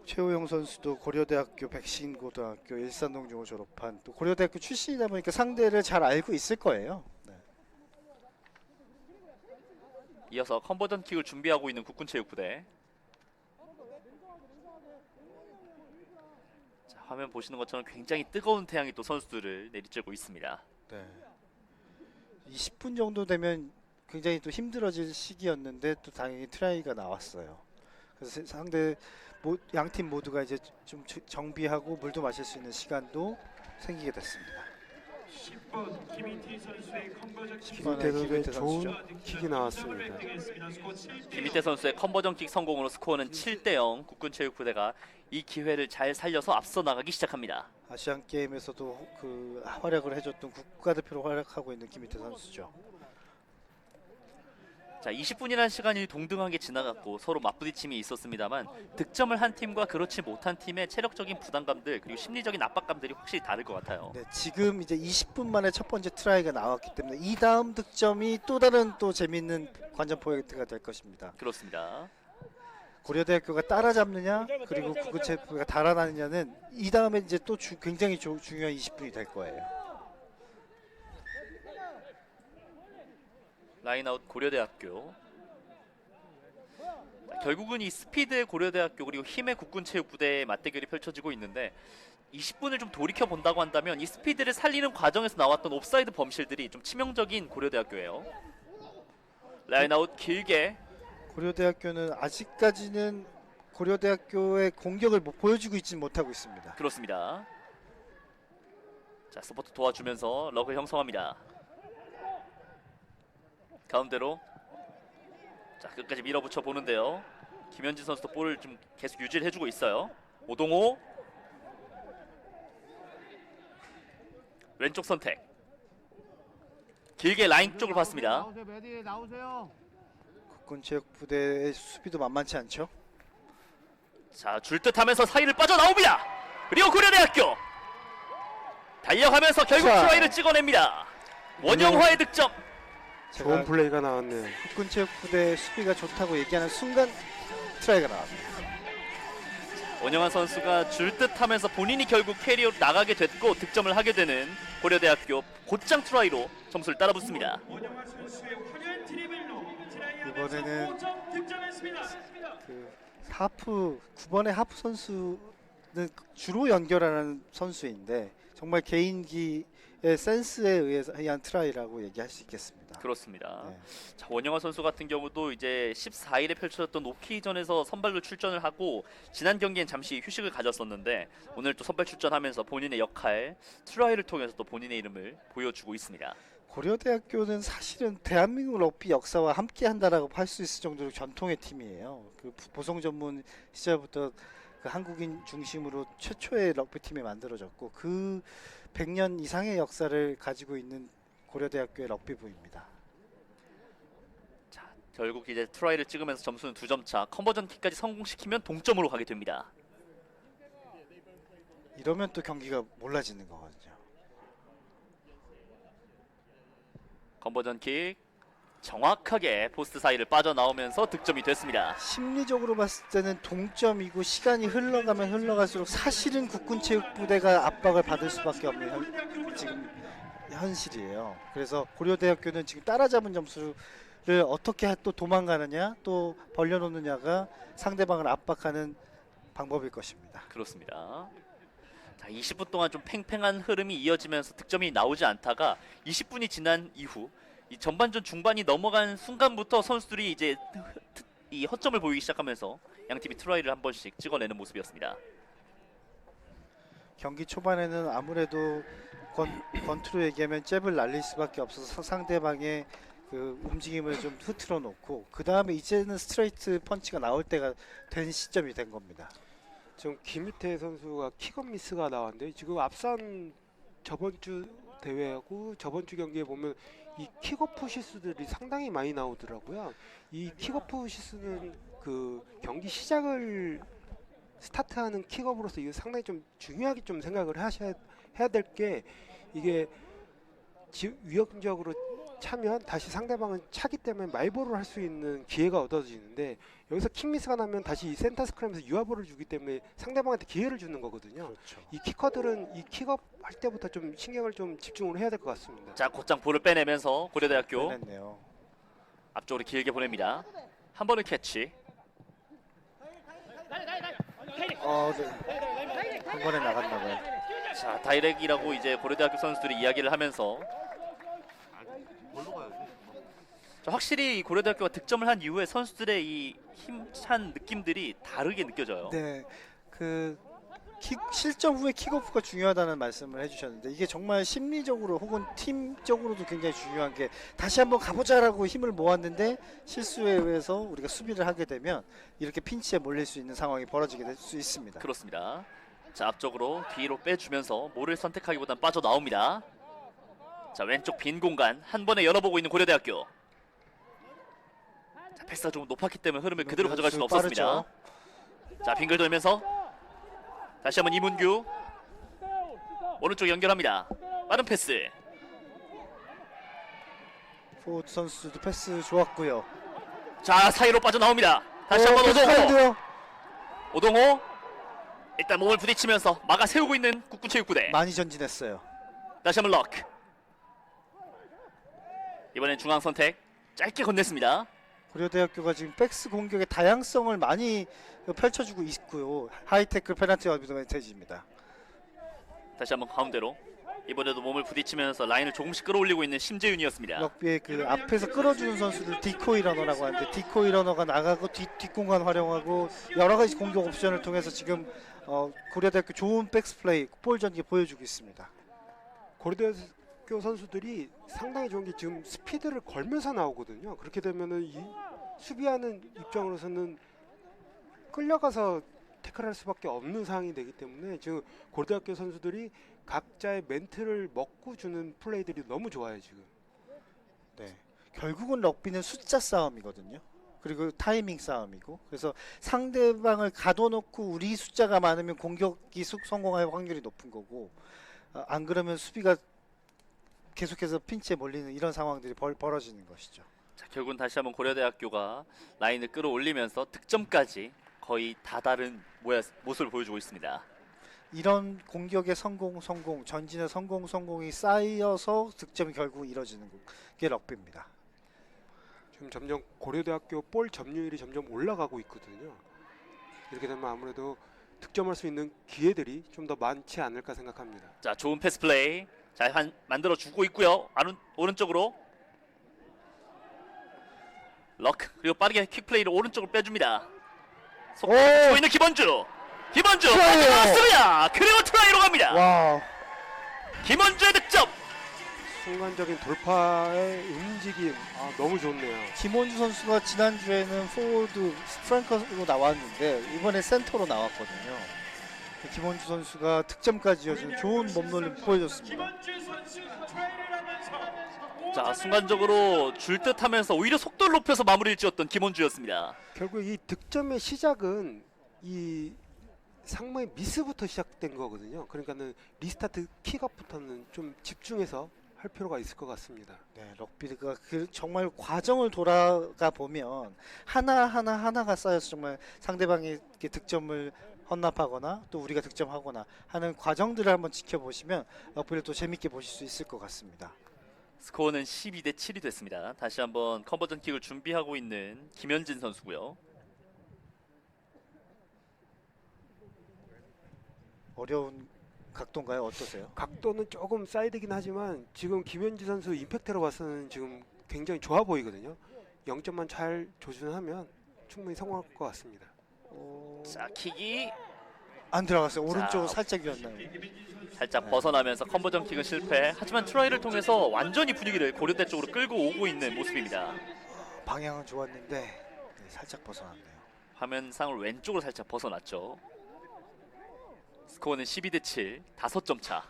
최호영 선수도 고려대학교 백신고등학교 일산동중을 졸업한 또 고려대학교 출신이다 보니까 상대를 잘 알고 있을 거예요. 네. 이어서 컨버전 킥을 준비하고 있는 국군체육부대. 자, 화면 보시는 것처럼 굉장히 뜨거운 태양이 또 선수들을 내리쬐고 있습니다. 네. 20분 정도 되면 굉장히 또 힘들어질 시기였는데 또 당연히 트라이가 나왔어요. 그래서 상대 양팀 모두가 이제 좀 정비하고 물도 마실 수 있는 시간도 생기게 됐습니다. 10번 김희태 선수의 컨버전 김희태 김희태 선수죠. 좋은 킥이 나왔습니다. 김희태 선수의 컨버전 킥 성공으로 스코어는 7대 0. 국군체육부대가 이 기회를 잘 살려서 앞서 나가기 시작합니다. 아시안 게임에서도 그 활약을 해줬던 국가대표로 활약하고 있는 김희태 선수죠. 자, 20분이라는 시간이 동등하게 지나갔고 서로 맞부딪힘이 있었습니다만 득점을 한 팀과 그렇지 못한 팀의 체력적인 부담감들 그리고 심리적인 압박감들이 확실히 다를 것 같아요. 네, 지금 이제 20분 만에 첫 번째 트라이가 나왔기 때문에 이 다음 득점이 또 다른 또 재미있는 관전 포인트가 될 것입니다. 그렇습니다. 고려대학교가 따라잡느냐 그리고 국군체육부가 달아나느냐는 이 다음에 이제 또 굉장히 중요한 20분이 될 거예요. 라인아웃 고려대학교. 자, 결국은 이 스피드의 고려대학교 그리고 힘의 국군체육부대의 맞대결이 펼쳐지고 있는데 20분을 좀 돌이켜 본다고 한다면 이 스피드를 살리는 과정에서 나왔던 옵사이드 범실들이 좀 치명적인 고려대학교예요. 라인아웃 길게. 고려대학교는 아직까지는 고려대학교의 공격을 보여주고 있지 못하고 있습니다. 그렇습니다. 자, 서포트 도와주면서 럭을 형성합니다. 가운데로 자, 끝까지 밀어붙여 보는데요. 김현진 선수도 볼을 좀 계속 유지를 해주고 있어요. 오동호 왼쪽 선택 길게 라인 쪽을 봤습니다. 나오세요, 메디 나오세요. 국군체육부대의 수비도 만만치 않죠. 자, 줄듯 하면서 사이를 빠져나옵니다. 그리고 고려대학교 달려가면서 결국 자. 트라이를 찍어냅니다. 원영화의 득점. 제가 좋은 플레이가 나왔네요. 국군체육부대 수비가 좋다고 얘기하는 순간 트라이가 나왔습니다. 원영화 선수가 줄 듯하면서 본인이 결국 캐리어로 나가게 됐고 득점을 하게 되는 고려대학교 곧장 트라이로 점수를 따라붙습니다. 원영화 선수의 화려한 드리블로 이번에는 5점 득점했습니다. 그 하프 9번의 하프 선수는 주로 연결하는 선수인데 정말 개인기의 센스에 의한 트라이라고 얘기할 수 있겠습니다. 그렇습니다. 네. 자, 원영화 선수 같은 경우도 이제 14일에 펼쳐졌던 오키전에서 선발로 출전을 하고 지난 경기엔 잠시 휴식을 가졌었는데 오늘 또 선발 출전하면서 본인의 역할 트라이를 통해서 또 본인의 이름을 보여주고 있습니다. 고려대학교는 사실은 대한민국 럭비 역사와 함께 한다라고 할 수 있을 정도로 전통의 팀이에요. 그 보성 전문 시절부터 그 한국인 중심으로 최초의 럭비 팀이 만들어졌고 그 100년 이상의 역사를 가지고 있는 고려대학교의 럭비부입니다. 자, 결국 이제 트라이를 찍으면서 점수는 2점 차. 컨버전 킥까지 성공시키면 동점으로 가게 됩니다. 이러면 또 경기가 몰라지는 거거든요. 컨버전 킥 정확하게 포스트 사이를 빠져나오면서 득점이 됐습니다. 심리적으로 봤을 때는 동점이고 시간이 흘러가면 흘러갈수록 사실은 국군체육부대가 압박을 받을 수밖에 없는 지금 현실이에요. 그래서 고려대학교는 지금 따라잡은 점수를 어떻게 또 도망가느냐 또 벌려놓느냐가 상대방을 압박하는 방법일 것입니다. 그렇습니다. 자, 20분 동안 좀 팽팽한 흐름이 이어지면서 득점이 나오지 않다가 20분이 지난 이후 이 전반전 중반이 넘어간 순간부터 선수들이 이제 이 허점을 보이기 시작하면서 양 팀이 트라이를 한 번씩 찍어내는 모습이었습니다. 경기 초반에는 아무래도 권투로 얘기하면 잽을 날릴 수밖에 없어서 상대방의 그 움직임을 좀 흐트러 놓고 그 다음에 이제는 스트레이트 펀치가 나올 때가 된 시점이 된 겁니다. 지금 김희태 선수가 킥업 미스가 나왔는데 지금 앞선 저번 주 대회하고 저번 주 경기에 보면 이 킥오프 시스들이 상당히 많이 나오더라고요. 이 킥오프 시스는 그 경기 시작을 스타트하는 킥업으로서 이거 상당히 좀 중요하게 좀 생각을 해야 될 게 이게 위협적으로 차면 다시 상대방은 차기 때문에 마이볼을 할 수 있는 기회가 얻어지는데 여기서 킥미스가 나면 다시 이 센터 스크램에서 유아볼을 주기 때문에 상대방한테 기회를 주는 거거든요. 그렇죠. 이 키커들은 이 킥업 할 때부터 좀 신경을 좀 집중을 해야 될 것 같습니다. 자, 곧장 볼을 빼내면서 고려대학교 빼냈네요. 앞쪽으로 길게 보냅니다. 한 번을 캐치. 네. 한 번에 나갔나 봐요. 자, 다이렉이라고 이제 고려대학교 선수들이 이야기를 하면서 자, 확실히 이 고려대학교가 득점을 한 이후에 선수들의 이 힘찬 느낌들이 다르게 느껴져요. 네, 그 실점 후에 킥오프가 중요하다는 말씀을 해주셨는데 이게 정말 심리적으로 혹은 팀적으로도 굉장히 중요한 게 다시 한번 가보자라고 힘을 모았는데 실수에 의해서 우리가 수비를 하게 되면 이렇게 핀치에 몰릴 수 있는 상황이 벌어지게 될 수 있습니다. 그렇습니다. 자, 앞쪽으로 뒤로 빼주면서 볼을 선택하기보단 빠져나옵니다. 자, 왼쪽 빈 공간 한 번에 열어보고 있는 고려대학교. 자, 패스가 조금 높았기 때문에 흐름을 그대로 가져갈 수는 없었습니다. 자, 빙글 돌면서 다시 한번 이문규 오른쪽 연결합니다. 빠른 패스. 포드 선수도 패스 좋았고요. 자, 사이로 빠져나옵니다. 다시 한번 오동호. 오동호 오동호 일단 몸을 부딪히면서 막아 세우고 있는 국군체육부대. 많이 전진했어요. 다시 한번 럭. 이번엔 중앙 선택 짧게 건넸습니다. 고려대학교가 지금 백스 공격의 다양성을 많이 펼쳐주고 있고요. 하이테크 페널티 어드밴티지입니다. 다시 한번 가운데로. 이번에도 몸을 부딪히면서 라인을 조금씩 끌어올리고 있는 심재윤이었습니다. 럭비의 그 앞에서 끌어주는 선수들 디코이 러너라고 하는데 디코이 러너가 나가고 뒷공간 활용하고 여러 가지 공격 옵션을 통해서 지금 고려대학교 좋은 백스 플레이 볼 전개 보여주고 있습니다. 고려대학교 선수들이 상당히 좋은 게 지금 스피드를 걸면서 나오거든요. 그렇게 되면은 이 수비하는 입장으로서는 끌려가서 태클할 수밖에 없는 상황이 되기 때문에 지금 고려대학교 선수들이 각자의 멘트를 먹고 주는 플레이들이 너무 좋아요 지금. 네, 결국은 럭비는 숫자 싸움이거든요. 그리고 타이밍 싸움이고 그래서 상대방을 가둬놓고 우리 숫자가 많으면 공격이 성공할 확률이 높은 거고 안 그러면 수비가 계속해서 핀치에 몰리는 이런 상황들이 벌어지는 것이죠. 자, 결국은 다시 한번 고려대학교가 라인을 끌어올리면서 득점까지 거의 다다른 모습을 보여주고 있습니다. 이런 공격의 성공, 전진의 성공이 쌓여서 득점이 결국 이뤄지는 게 럭비입니다. 지금 점점 고려대학교 볼 점유율이 점점 올라가고 있거든요. 이렇게 되면 아무래도 득점할 수 있는 기회들이 좀 더 많지 않을까 생각합니다. 자, 좋은 패스 플레이 잘 만들어 주고 있고요. 오른쪽으로 럭 그리고 빠르게 퀵 플레이를 오른쪽으로 빼줍니다. 속도 주고 있는 김원주 트라이! 나왔습니다. 그리고 트라이로 갑니다. 와, 김원주의 득점. 순간적인 돌파의 움직임 너무 좋네요. 김원주 선수가 지난주에는 포워드 스트라이커로 나왔는데 이번에 센터로 나왔거든요. 김원주 선수가 득점까지 이어주는 좋은 몸놀림 보여줬습니다. 김원주 선수 트라이를 하면서 자, 순간적으로 줄 듯하면서 오히려 속도를 높여서 마무리를 지었던 김원주였습니다. 결국 이 득점의 시작은 이 상무의 미스부터 시작된 거거든요. 그러니까는 리스타트 킥업부터는 좀 집중해서 할 필요가 있을 것 같습니다. 네, 럭비가 정말 과정을 돌아가 보면 하나가 쌓여서 정말 상대방이 이렇게 득점을 헌납하거나 또 우리가 득점하거나 하는 과정들을 한번 지켜보시면 럭비를 또 재밌게 보실 수 있을 것 같습니다. 스코어는 12대 7이 됐습니다. 다시 한번 컨버전 킥을 준비하고 있는 김현진 선수고요. 어려운 각도인가요? 어떠세요? 각도는 조금 사이드긴 하지만 지금 김현지 선수 임팩트로 봐서는 지금 굉장히 좋아 보이거든요. 0점만 잘 조준하면 충분히 성공할 것 같습니다. 자, 킥이 안 들어갔어요. 오른쪽으로 자, 살짝이었나요? 살짝 벗어나면서 컨버전 킥은 실패. 하지만 트라이를 통해서 완전히 분위기를 고려대 쪽으로 끌고 오고 있는 모습입니다. 방향은 좋았는데 네, 살짝 벗어났네요. 화면상을 왼쪽으로 살짝 벗어났죠. 스코어는 12대 7, 5점 차.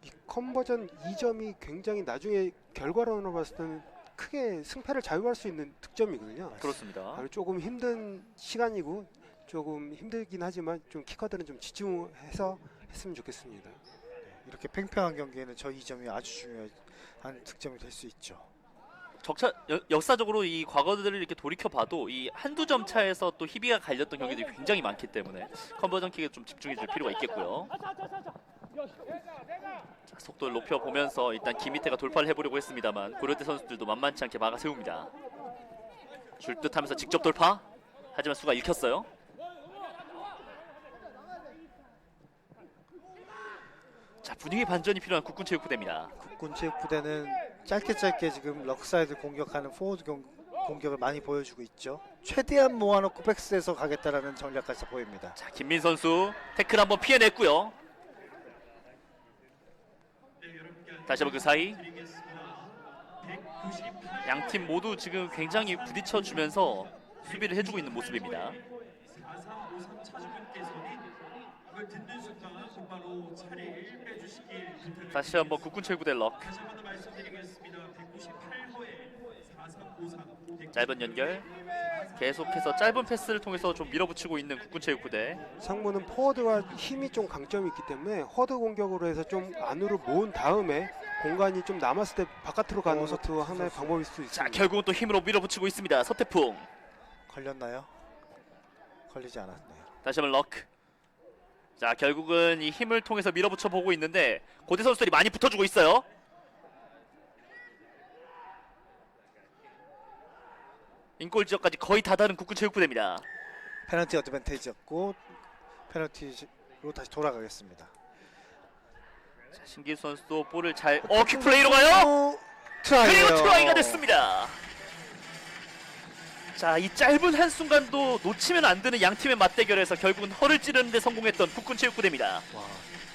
이 컨버전 2점이 굉장히 나중에 결과론으로 봤을 때는 크게 승패를 좌우할 수 있는 득점이거든요. 그렇습니다. 조금 힘든 시간이고 조금 힘들긴 하지만 좀 키커들은 좀 집중해서 했으면 좋겠습니다. 이렇게 팽팽한 경기에는 저 2점이 아주 중요한 득점이 될 수 있죠. 역사적으로 이 과거들을 이렇게 돌이켜 봐도 이 한두 점 차에서 또 희비가 갈렸던 경기들이 굉장히 많기 때문에 컨버전 킥에 좀 집중해 줄 필요가 있겠고요. 자, 속도를 높여 보면서 일단 김희태가 돌파를 해보려고 했습니다만 고려대 선수들도 만만치 않게 막아 세웁니다. 줄 듯하면서 직접 돌파. 하지만 수가 읽혔어요. 자, 분위기 반전이 필요한 국군체육부대입니다. 국군체육부대는 짧게 지금 럭사이드 공격하는 포워드 공격을 많이 보여주고 있죠. 최대한 모아놓고 백스에서 가겠다라는 전략까지 보입니다. 자, 김민 선수 태클 한번 피해냈고요. 다시 한번 그 사이 양팀 모두 지금 굉장히 부딪혀주면서 수비를 해주고 있는 모습입니다. 4353 차주분께서는 이걸 듣는 순간 곧바로 차례를 빼주시길 부탁드립니다. 다시 한번 국군체육부대 럭. 다시 한 번 더 말씀드리겠습니다. 198호에 4353 짧은 연결. 계속해서 짧은 패스를 통해서 좀 밀어붙이고 있는 국군체육부대. 상무는 포워드가 힘이 좀 강점이 있기 때문에 허드 공격으로 해서 좀 안으로 모은 다음에 공간이 좀 남았을 때 바깥으로 가는 것도 하나의 방법일 수 있습니다. 자, 결국은 또 힘으로 밀어붙이고 있습니다. 서태풍. 걸렸나요? 걸리지 않았네요. 다시 한번 럭. 자, 결국은 이 힘을 통해서 밀어붙여 보고 있는데 고대 선수들이 많이 붙어주고 있어요. 인골 지역까지 거의 다다른 국군체육부대입니다. 페널티 어드밴테이지였고 페널티로 다시 돌아가겠습니다. 자, 신기수 선수도 볼을 잘 킥플레이로 가요. 트라이예요. 그리고 트라이가 됐습니다. 자, 이 짧은 한순간도 놓치면 안 되는 양팀의 맞대결에서 결국은 허를 찌르는 데 성공했던 국군체육부대입니다. 와,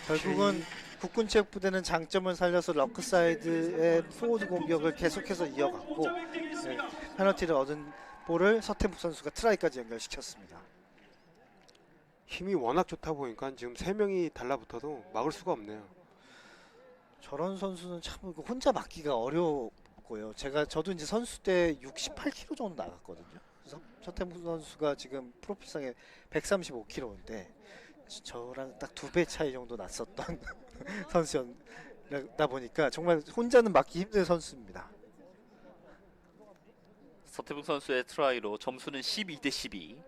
결국은 국군체육부대는 장점을 살려서 럭크사이드의 포워드 공격을 계속해서 이어갔고 네, 페널티를 얻은 볼을 서태묵 선수가 트라이까지 연결시켰습니다. 힘이 워낙 좋다 보니까 지금 3명이 달라붙어도 막을 수가 없네요. 저런 선수는 참 이거 혼자 막기가 어렵고요. 저도 이제 선수 때 68kg 정도 나갔거든요. 서태묵 선수가 지금 프로필상에 135kg인데 저랑 딱 2배 차이 정도 났었던 다 보니까 정말 혼자는 막기 힘든 선수입니다. 서태웅 선수의 트라이로 점수는 12대 12.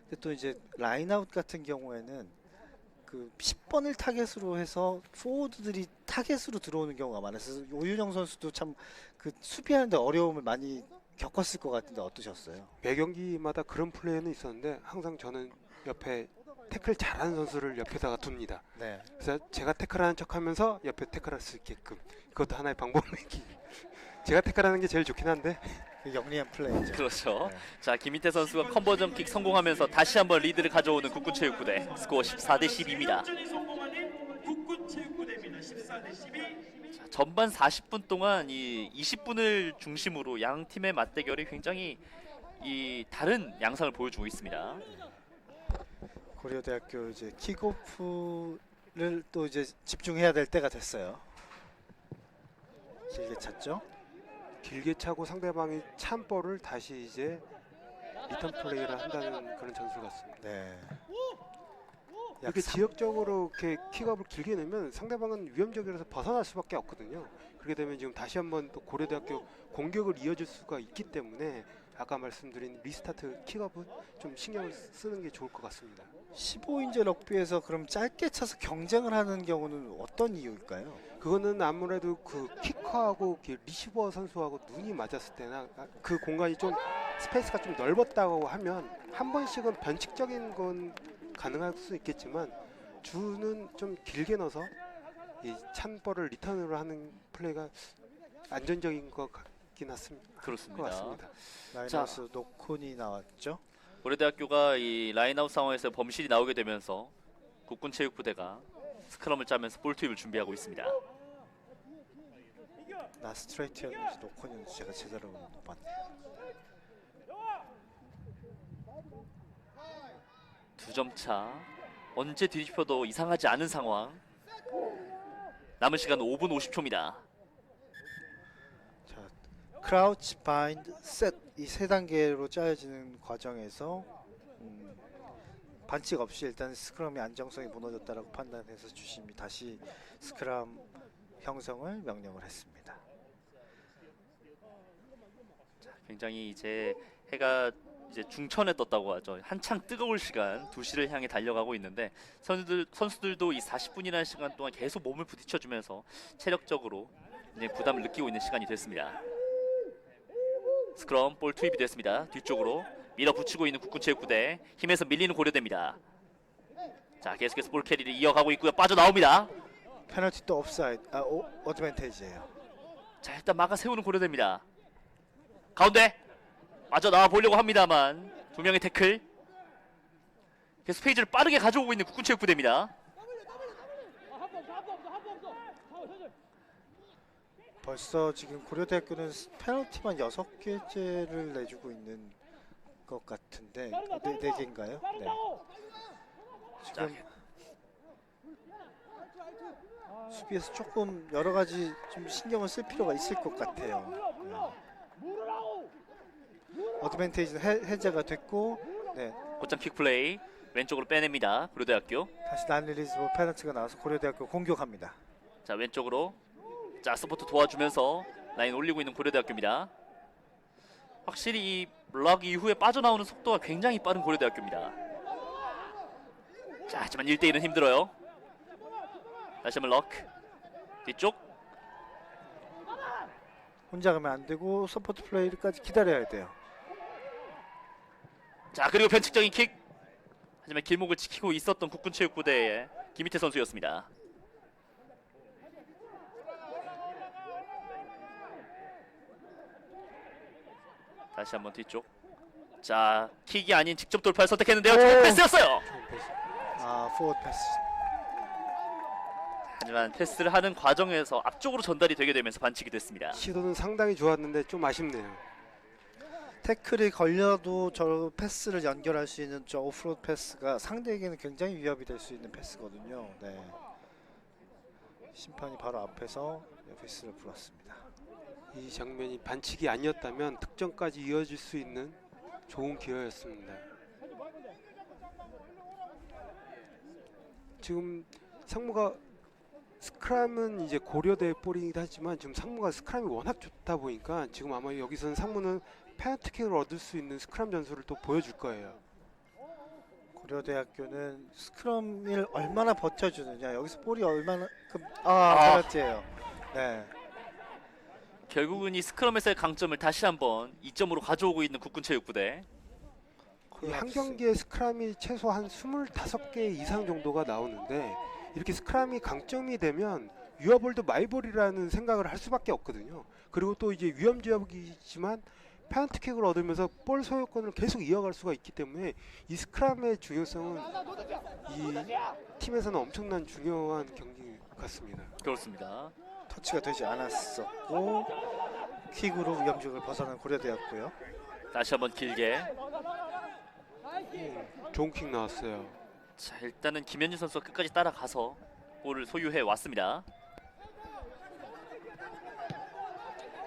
근데 또 이제 라인아웃 같은 경우에는 그 10번을 타겟으로 해서 포워드들이 타겟으로 들어오는 경우가 많아서 오윤영 선수도 참 그 수비하는데 어려움을 많이 겪었을 것 같은데 어떠셨어요? 매 경기마다 그런 플레이는 있었는데 항상 저는 옆에 태클 잘하는 선수를 옆에다가 둡니다. 네. 그래서 제가 태클하는 척하면서 옆에 태클할 수 있게끔 그것도 하나의 방법이기. 제가 태클하는 게 제일 좋긴 한데 그 영리한 플레이죠. 그렇죠. 네. 자, 김민태 선수가 컨버전 킥 성공하면서 다시 한번 리드를 가져오는 국군체육부대. 스코어 14대 12입니다. 역전이 성공하는 국군체육부대입니다. 14대 12. 전반 40분 동안 이 20분을 중심으로 양 팀의 맞대결이 굉장히 이 다른 양상을 보여주고 있습니다. 고려대학교 이제 킥오프를 또 이제 집중해야 될 때가 됐어요. 길게 찼죠? 길게 차고 상대방이 찬 볼을 다시 이제 리턴 플레이를 한다는 그런 전술 같습니다. 네. 이렇게 지역적으로 이렇게 킥업을 길게 내면 상대방은 위험적이라서 벗어날 수밖에 없거든요. 그렇게 되면 지금 다시 한번 또 고려대학교 공격을 이어줄 수가 있기 때문에 아까 말씀드린 리스타트 킥업은 좀 신경을 쓰는 게 좋을 것 같습니다. 15인제 럭비에서 그럼 짧게 차서 경쟁을 하는 경우는 어떤 이유일까요? 그거는 아무래도 그 키커하고 그 리시버 선수하고 눈이 맞았을 때나 그 공간이 좀 스페이스가 좀 넓었다고 하면 한 번씩은 변칙적인 건 가능할 수 있겠지만 주는 좀 길게 넣어서 이 찬볼을 리턴으로 하는 플레이가 안전적인 것 같긴 것 그렇습니다. 같습니다. 라이너스 노콘이 나왔죠. 고려대학교가 이 라인아웃 상황에서 범실이 나오게 되면서 국군체육부대가 스크럼을 짜면서 볼 투입을 준비하고 있습니다. 나 스트레이트였는지 노콘이었는지 제가 제대로 못 봤네요. 2점 차. 언제 뒤집혀도 이상하지 않은 상황. 남은 시간 5분 50초입니다. 자, 크라우치, 바인드, 셋 이 세 단계로 짜여지는 과정에서 반칙 없이 일단 스크럼의 안정성이 무너졌다라고 판단해서 주심이 다시 스크럼 형성을 명령을 했습니다. 굉장히 이제 해가 이제 중천에 떴다고 하죠. 한창 뜨거울 시간 2시를 향해 달려가고 있는데 선수들도 이 40분이라는 시간 동안 계속 몸을 부딪혀주면서 체력적으로 이제 부담을 느끼고 있는 시간이 됐습니다. 스크럼 볼 투입이 됐습니다. 뒤쪽으로 밀어붙이고 있는 국군체육부대. 힘에서 밀리는 고려대입니다. 자, 계속해서 볼 캐리를 이어가고 있고요. 빠져나옵니다. 페널티 또 옵사이드, 어드밴테이지예요. 자, 일단 막아 세우는 고려대입니다. 가운데 빠져나와 보려고 합니다만 두 명의 태클. 계속 페이지를 빠르게 가져오고 있는 국군체육부대입니다. 벌써 지금 고려대학교는 페널티만 6개째를 내주고 있는 것 같은데 4개인가요? 네. 지금 수비에서 조금 여러 가지 좀 신경을 쓸 필요가 있을 것 같아요. 네. 어드밴테이지는 해제가 됐고, 네. 곧장 킥플레이 왼쪽으로 빼냅니다. 고려대학교. 다시 난릴리즈볼 페널티가 나와서 고려대학교 공격합니다. 자, 왼쪽으로 자 서포트 도와주면서 라인 올리고 있는 고려대학교입니다. 확실히 이 블락 이후에 빠져나오는 속도가 굉장히 빠른 고려대학교입니다. 자, 하지만 1대1은 힘들어요. 다시 한번 럭 뒤쪽. 혼자 가면 안 되고 서포트 플레이까지 기다려야 돼요. 자, 그리고 변칙적인 킥. 하지만 길목을 지키고 있었던 국군체육부대의 김희태 선수였습니다. 다시 한번 뒤쪽. 자, 킥이 아닌 직접 돌파를 선택했는데요. 좋은 패스였어요. 포워드 패스. 하지만 패스를 하는 과정에서 앞쪽으로 전달이 되게 되면서 반칙이 됐습니다. 시도는 상당히 좋았는데 좀 아쉽네요. 태클이 걸려도 저 패스를 연결할 수 있는 저 오프로드 패스가 상대에게는 굉장히 위협이 될 수 있는 패스거든요. 네. 심판이 바로 앞에서 패스를 불었습니다. 이 장면이 반칙이 아니었다면 득점까지 이어질 수 있는 좋은 기회였습니다. 지금 상무가 스크럼은 이제 고려대 볼이긴 하지만 지금 상무가 스크럼이 워낙 좋다 보니까 지금 아마 여기서는 상무는 페널티킥을 얻을 수 있는 스크럼 전술을 또 보여줄 거예요. 고려대학교는 스크럼을 얼마나 버텨주느냐. 여기서 볼이 얼마나 아. 페널티예요. 네. 결국은 이 스크럼에서의 강점을 다시 한번 2점으로 가져오고 있는 국군체육부대. 이 한 경기에 스크럼이 최소 한 25개 이상 정도가 나오는데 이렇게 스크럼이 강점이 되면 유아볼도 마이볼이라는 생각을 할 수밖에 없거든요. 그리고 또 이제 위험 지역이지만 페널티킥을 얻으면서 볼 소유권을 계속 이어갈 수가 있기 때문에 이 스크럼의 중요성은 이 팀에서는 엄청난 중요한 경기 같습니다. 그렇습니다. 터치가 되지 않았었고 킥으로 위험 지역을 벗어난 고려대학교요. 다시 한번 길게. 좋은 킥 나왔어요. 자, 일단은 김현준 선수가 끝까지 따라가서 볼을 소유해 왔습니다.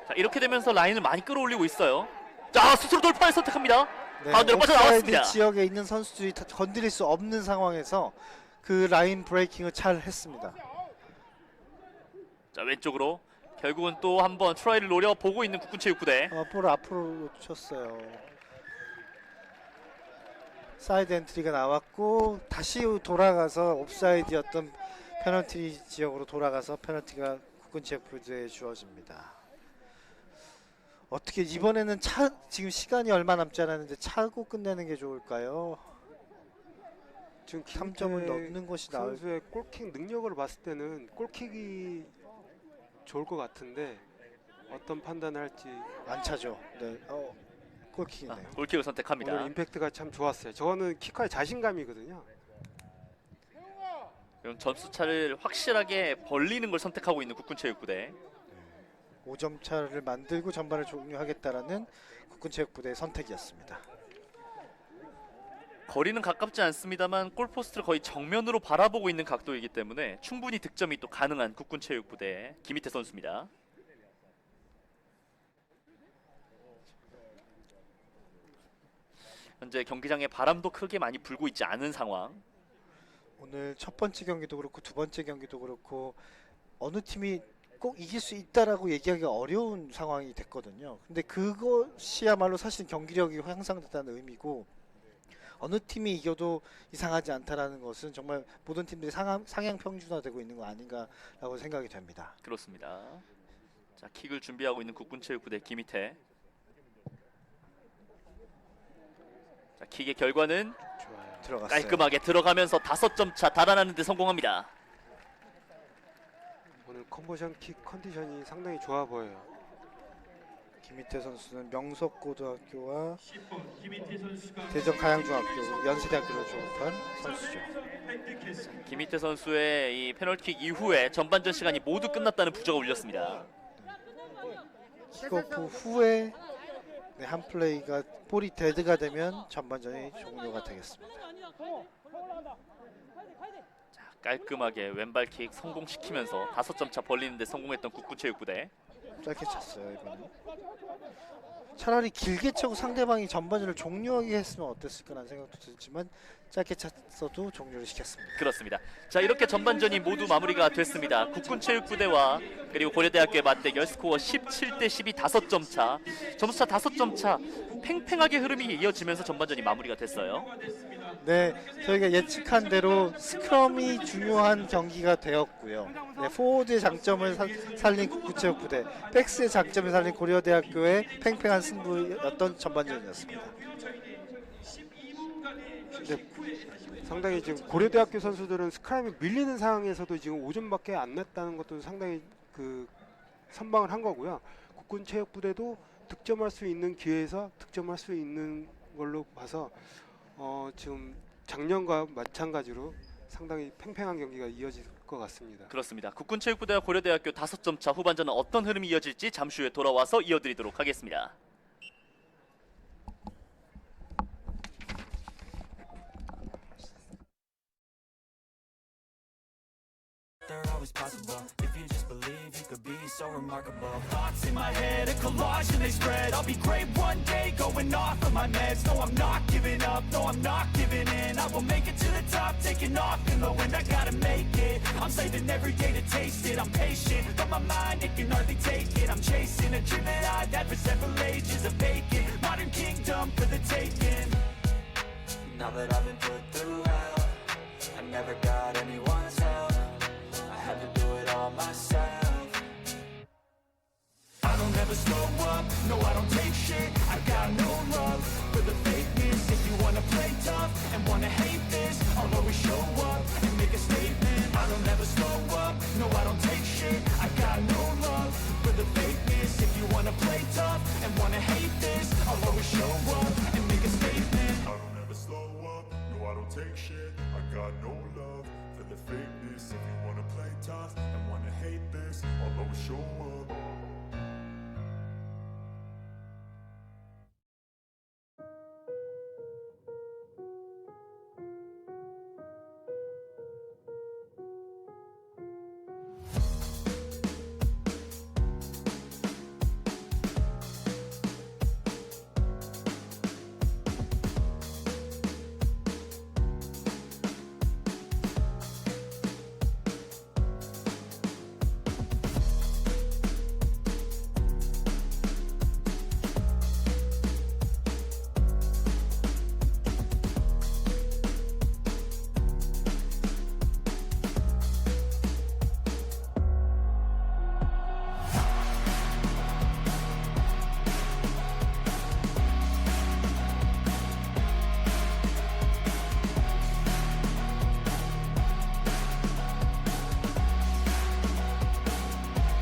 자, 이렇게 되면서 라인을 많이 끌어올리고 있어요. 자, 스스로 돌파를 선택합니다. 가운데로 빠져나왔습니다. 옵사이드 지역에 있는 선수들이 다 건드릴 수 없는 상황에서 그 라인 브레이킹을 잘 했습니다. 자, 왼쪽으로 결국은 또 한번 트라이를 노려보고 있는 국군체육부대. 볼 앞으로 놓쳤어요. 사이드 엔트리가 나왔고 다시 돌아가서 옵사이드였던 페널티 지역으로 돌아가서 페널티가 국군체육부대에 주어집니다. 어떻게 이번에는 지금 시간이 얼마 남지 않았는데 차고 끝내는 게 좋을까요? 지금 3점을 넣는 것이 나을. 선수의 골킥 능력을 봤을 때는 골킥이 좋을 것 같은데 어떤 판단을 할지 안 차죠. 네. 골킥이네요. 골킥을 선택합니다. 오늘 임팩트가 참 좋았어요. 저거는 키커의 자신감이거든요. 그럼 점수 차를 확실하게 벌리는 걸 선택하고 있는 국군체육부대. 5점 차를 만들고 전반을 종료하겠다라는 국군체육부대의 선택이었습니다. 거리는 가깝지 않습니다만 골포스트를 거의 정면으로 바라보고 있는 각도이기 때문에 충분히 득점이 또 가능한 국군체육부대 김희태 선수입니다. 현재 경기장에 바람도 크게 많이 불고 있지 않은 상황. 오늘 첫 번째 경기도 그렇고 두 번째 경기도 그렇고 어느 팀이 꼭 이길 수 있다라고 얘기하기가 어려운 상황이 됐거든요. 근데 그것이야말로 사실 경기력이 향상됐다는 의미고 어느 팀이 이겨도 이상하지 않다라는 것은 정말 모든 팀들이 상향 평준화되고 있는 거 아닌가라고 생각이 됩니다. 그렇습니다. 자, 킥을 준비하고 있는 국군체육부대 김희태. 자, 킥의 결과는 좋아요. 들어갔어요. 깔끔하게 들어가면서 5점 차 달아나는 데 성공합니다. 오늘 컨버전 킥 컨디션이 상당히 좋아 보여요. 김희태 선수는 명석고등학교와 10번 김희태 선수가 대전가양중학교, 연세대학교를 졸업한 선수죠. 획득했습니다. 김희태 선수의 이 페널킥 이후에 전반전 시간이 모두 끝났다는 부저가 울렸습니다. 킥오프 후에 한 플레이가 볼이 데드가 되면 전반전이 종료가 되겠습니다. 자, 깔끔하게 왼발킥 성공시키면서 5점 차 벌리는 데 성공했던 국군체육부대. 짧게 찼어요 이번에. 차라리 길게 차고 상대방이 전반전을 종료하게 했으면 어땠을까라는 생각도 들지만 짧게 찼어도 종료를 시켰습니다. 그렇습니다. 자, 이렇게 전반전이 모두 마무리가 됐습니다. 국군체육부대와 그리고 고려대학교의 맞대결 스코어 17대 12 5점 차. 점수차 5점 차 팽팽하게 흐름이 이어지면서 전반전이 마무리가 됐어요. 네, 저희가 예측한 대로 스크럼이 중요한 경기가 되었고요. 네, 포워드의 장점을 살린 국군체육부대, 백스의 장점을 살린 고려대학교의 팽팽한 승부였던 전반전이었습니다. 상당히 지금 고려대학교 선수들은 스크럼이 밀리는 상황에서도 지금 5점밖에 안 냈다는 것도 상당히 그 선방을 한 거고요. 국군체육부대도 득점할 수 있는 기회에서 득점할 수 있는 걸로 봐서 지금 작년과 마찬가지로 상당히 팽팽한 경기가 이어질 것 같습니다. 그렇습니다. 국군체육부대와 고려대학교 5점 차 후반전은 어떤 흐름이 이어질지 잠시 후에 돌아와서 이어드리도록 하겠습니다. They're always possible. If you just believe, you could be so remarkable. Thoughts in my head, a collage and they spread. I'll be great one day, going off of my meds. No, I'm not giving up, no, I'm not giving in. I will make it to the top. top, taking off, and knowing I gotta make it. I'm saving every day to taste it. I'm patient, but my mind, it can hardly take it. I'm chasing a dream that I've had for several ages. A vacant, modern kingdom for the taking. Now that I've been put through hell, I never got anyone's help. I had to do it all myself. I don't ever slow up, no I don't take shit. I got no love for the fakeness. If you wanna play tough and wanna hate this, I'll always show up and make a statement. I don't ever slow up, no I don't take shit. I got no love for the fakeness. If you wanna play tough and wanna hate this, I'll always show up and make a statement. I don't ever slow up, no I don't take shit. I got no love for the fakeness. If you wanna play tough and wanna hate this, I'll always show up.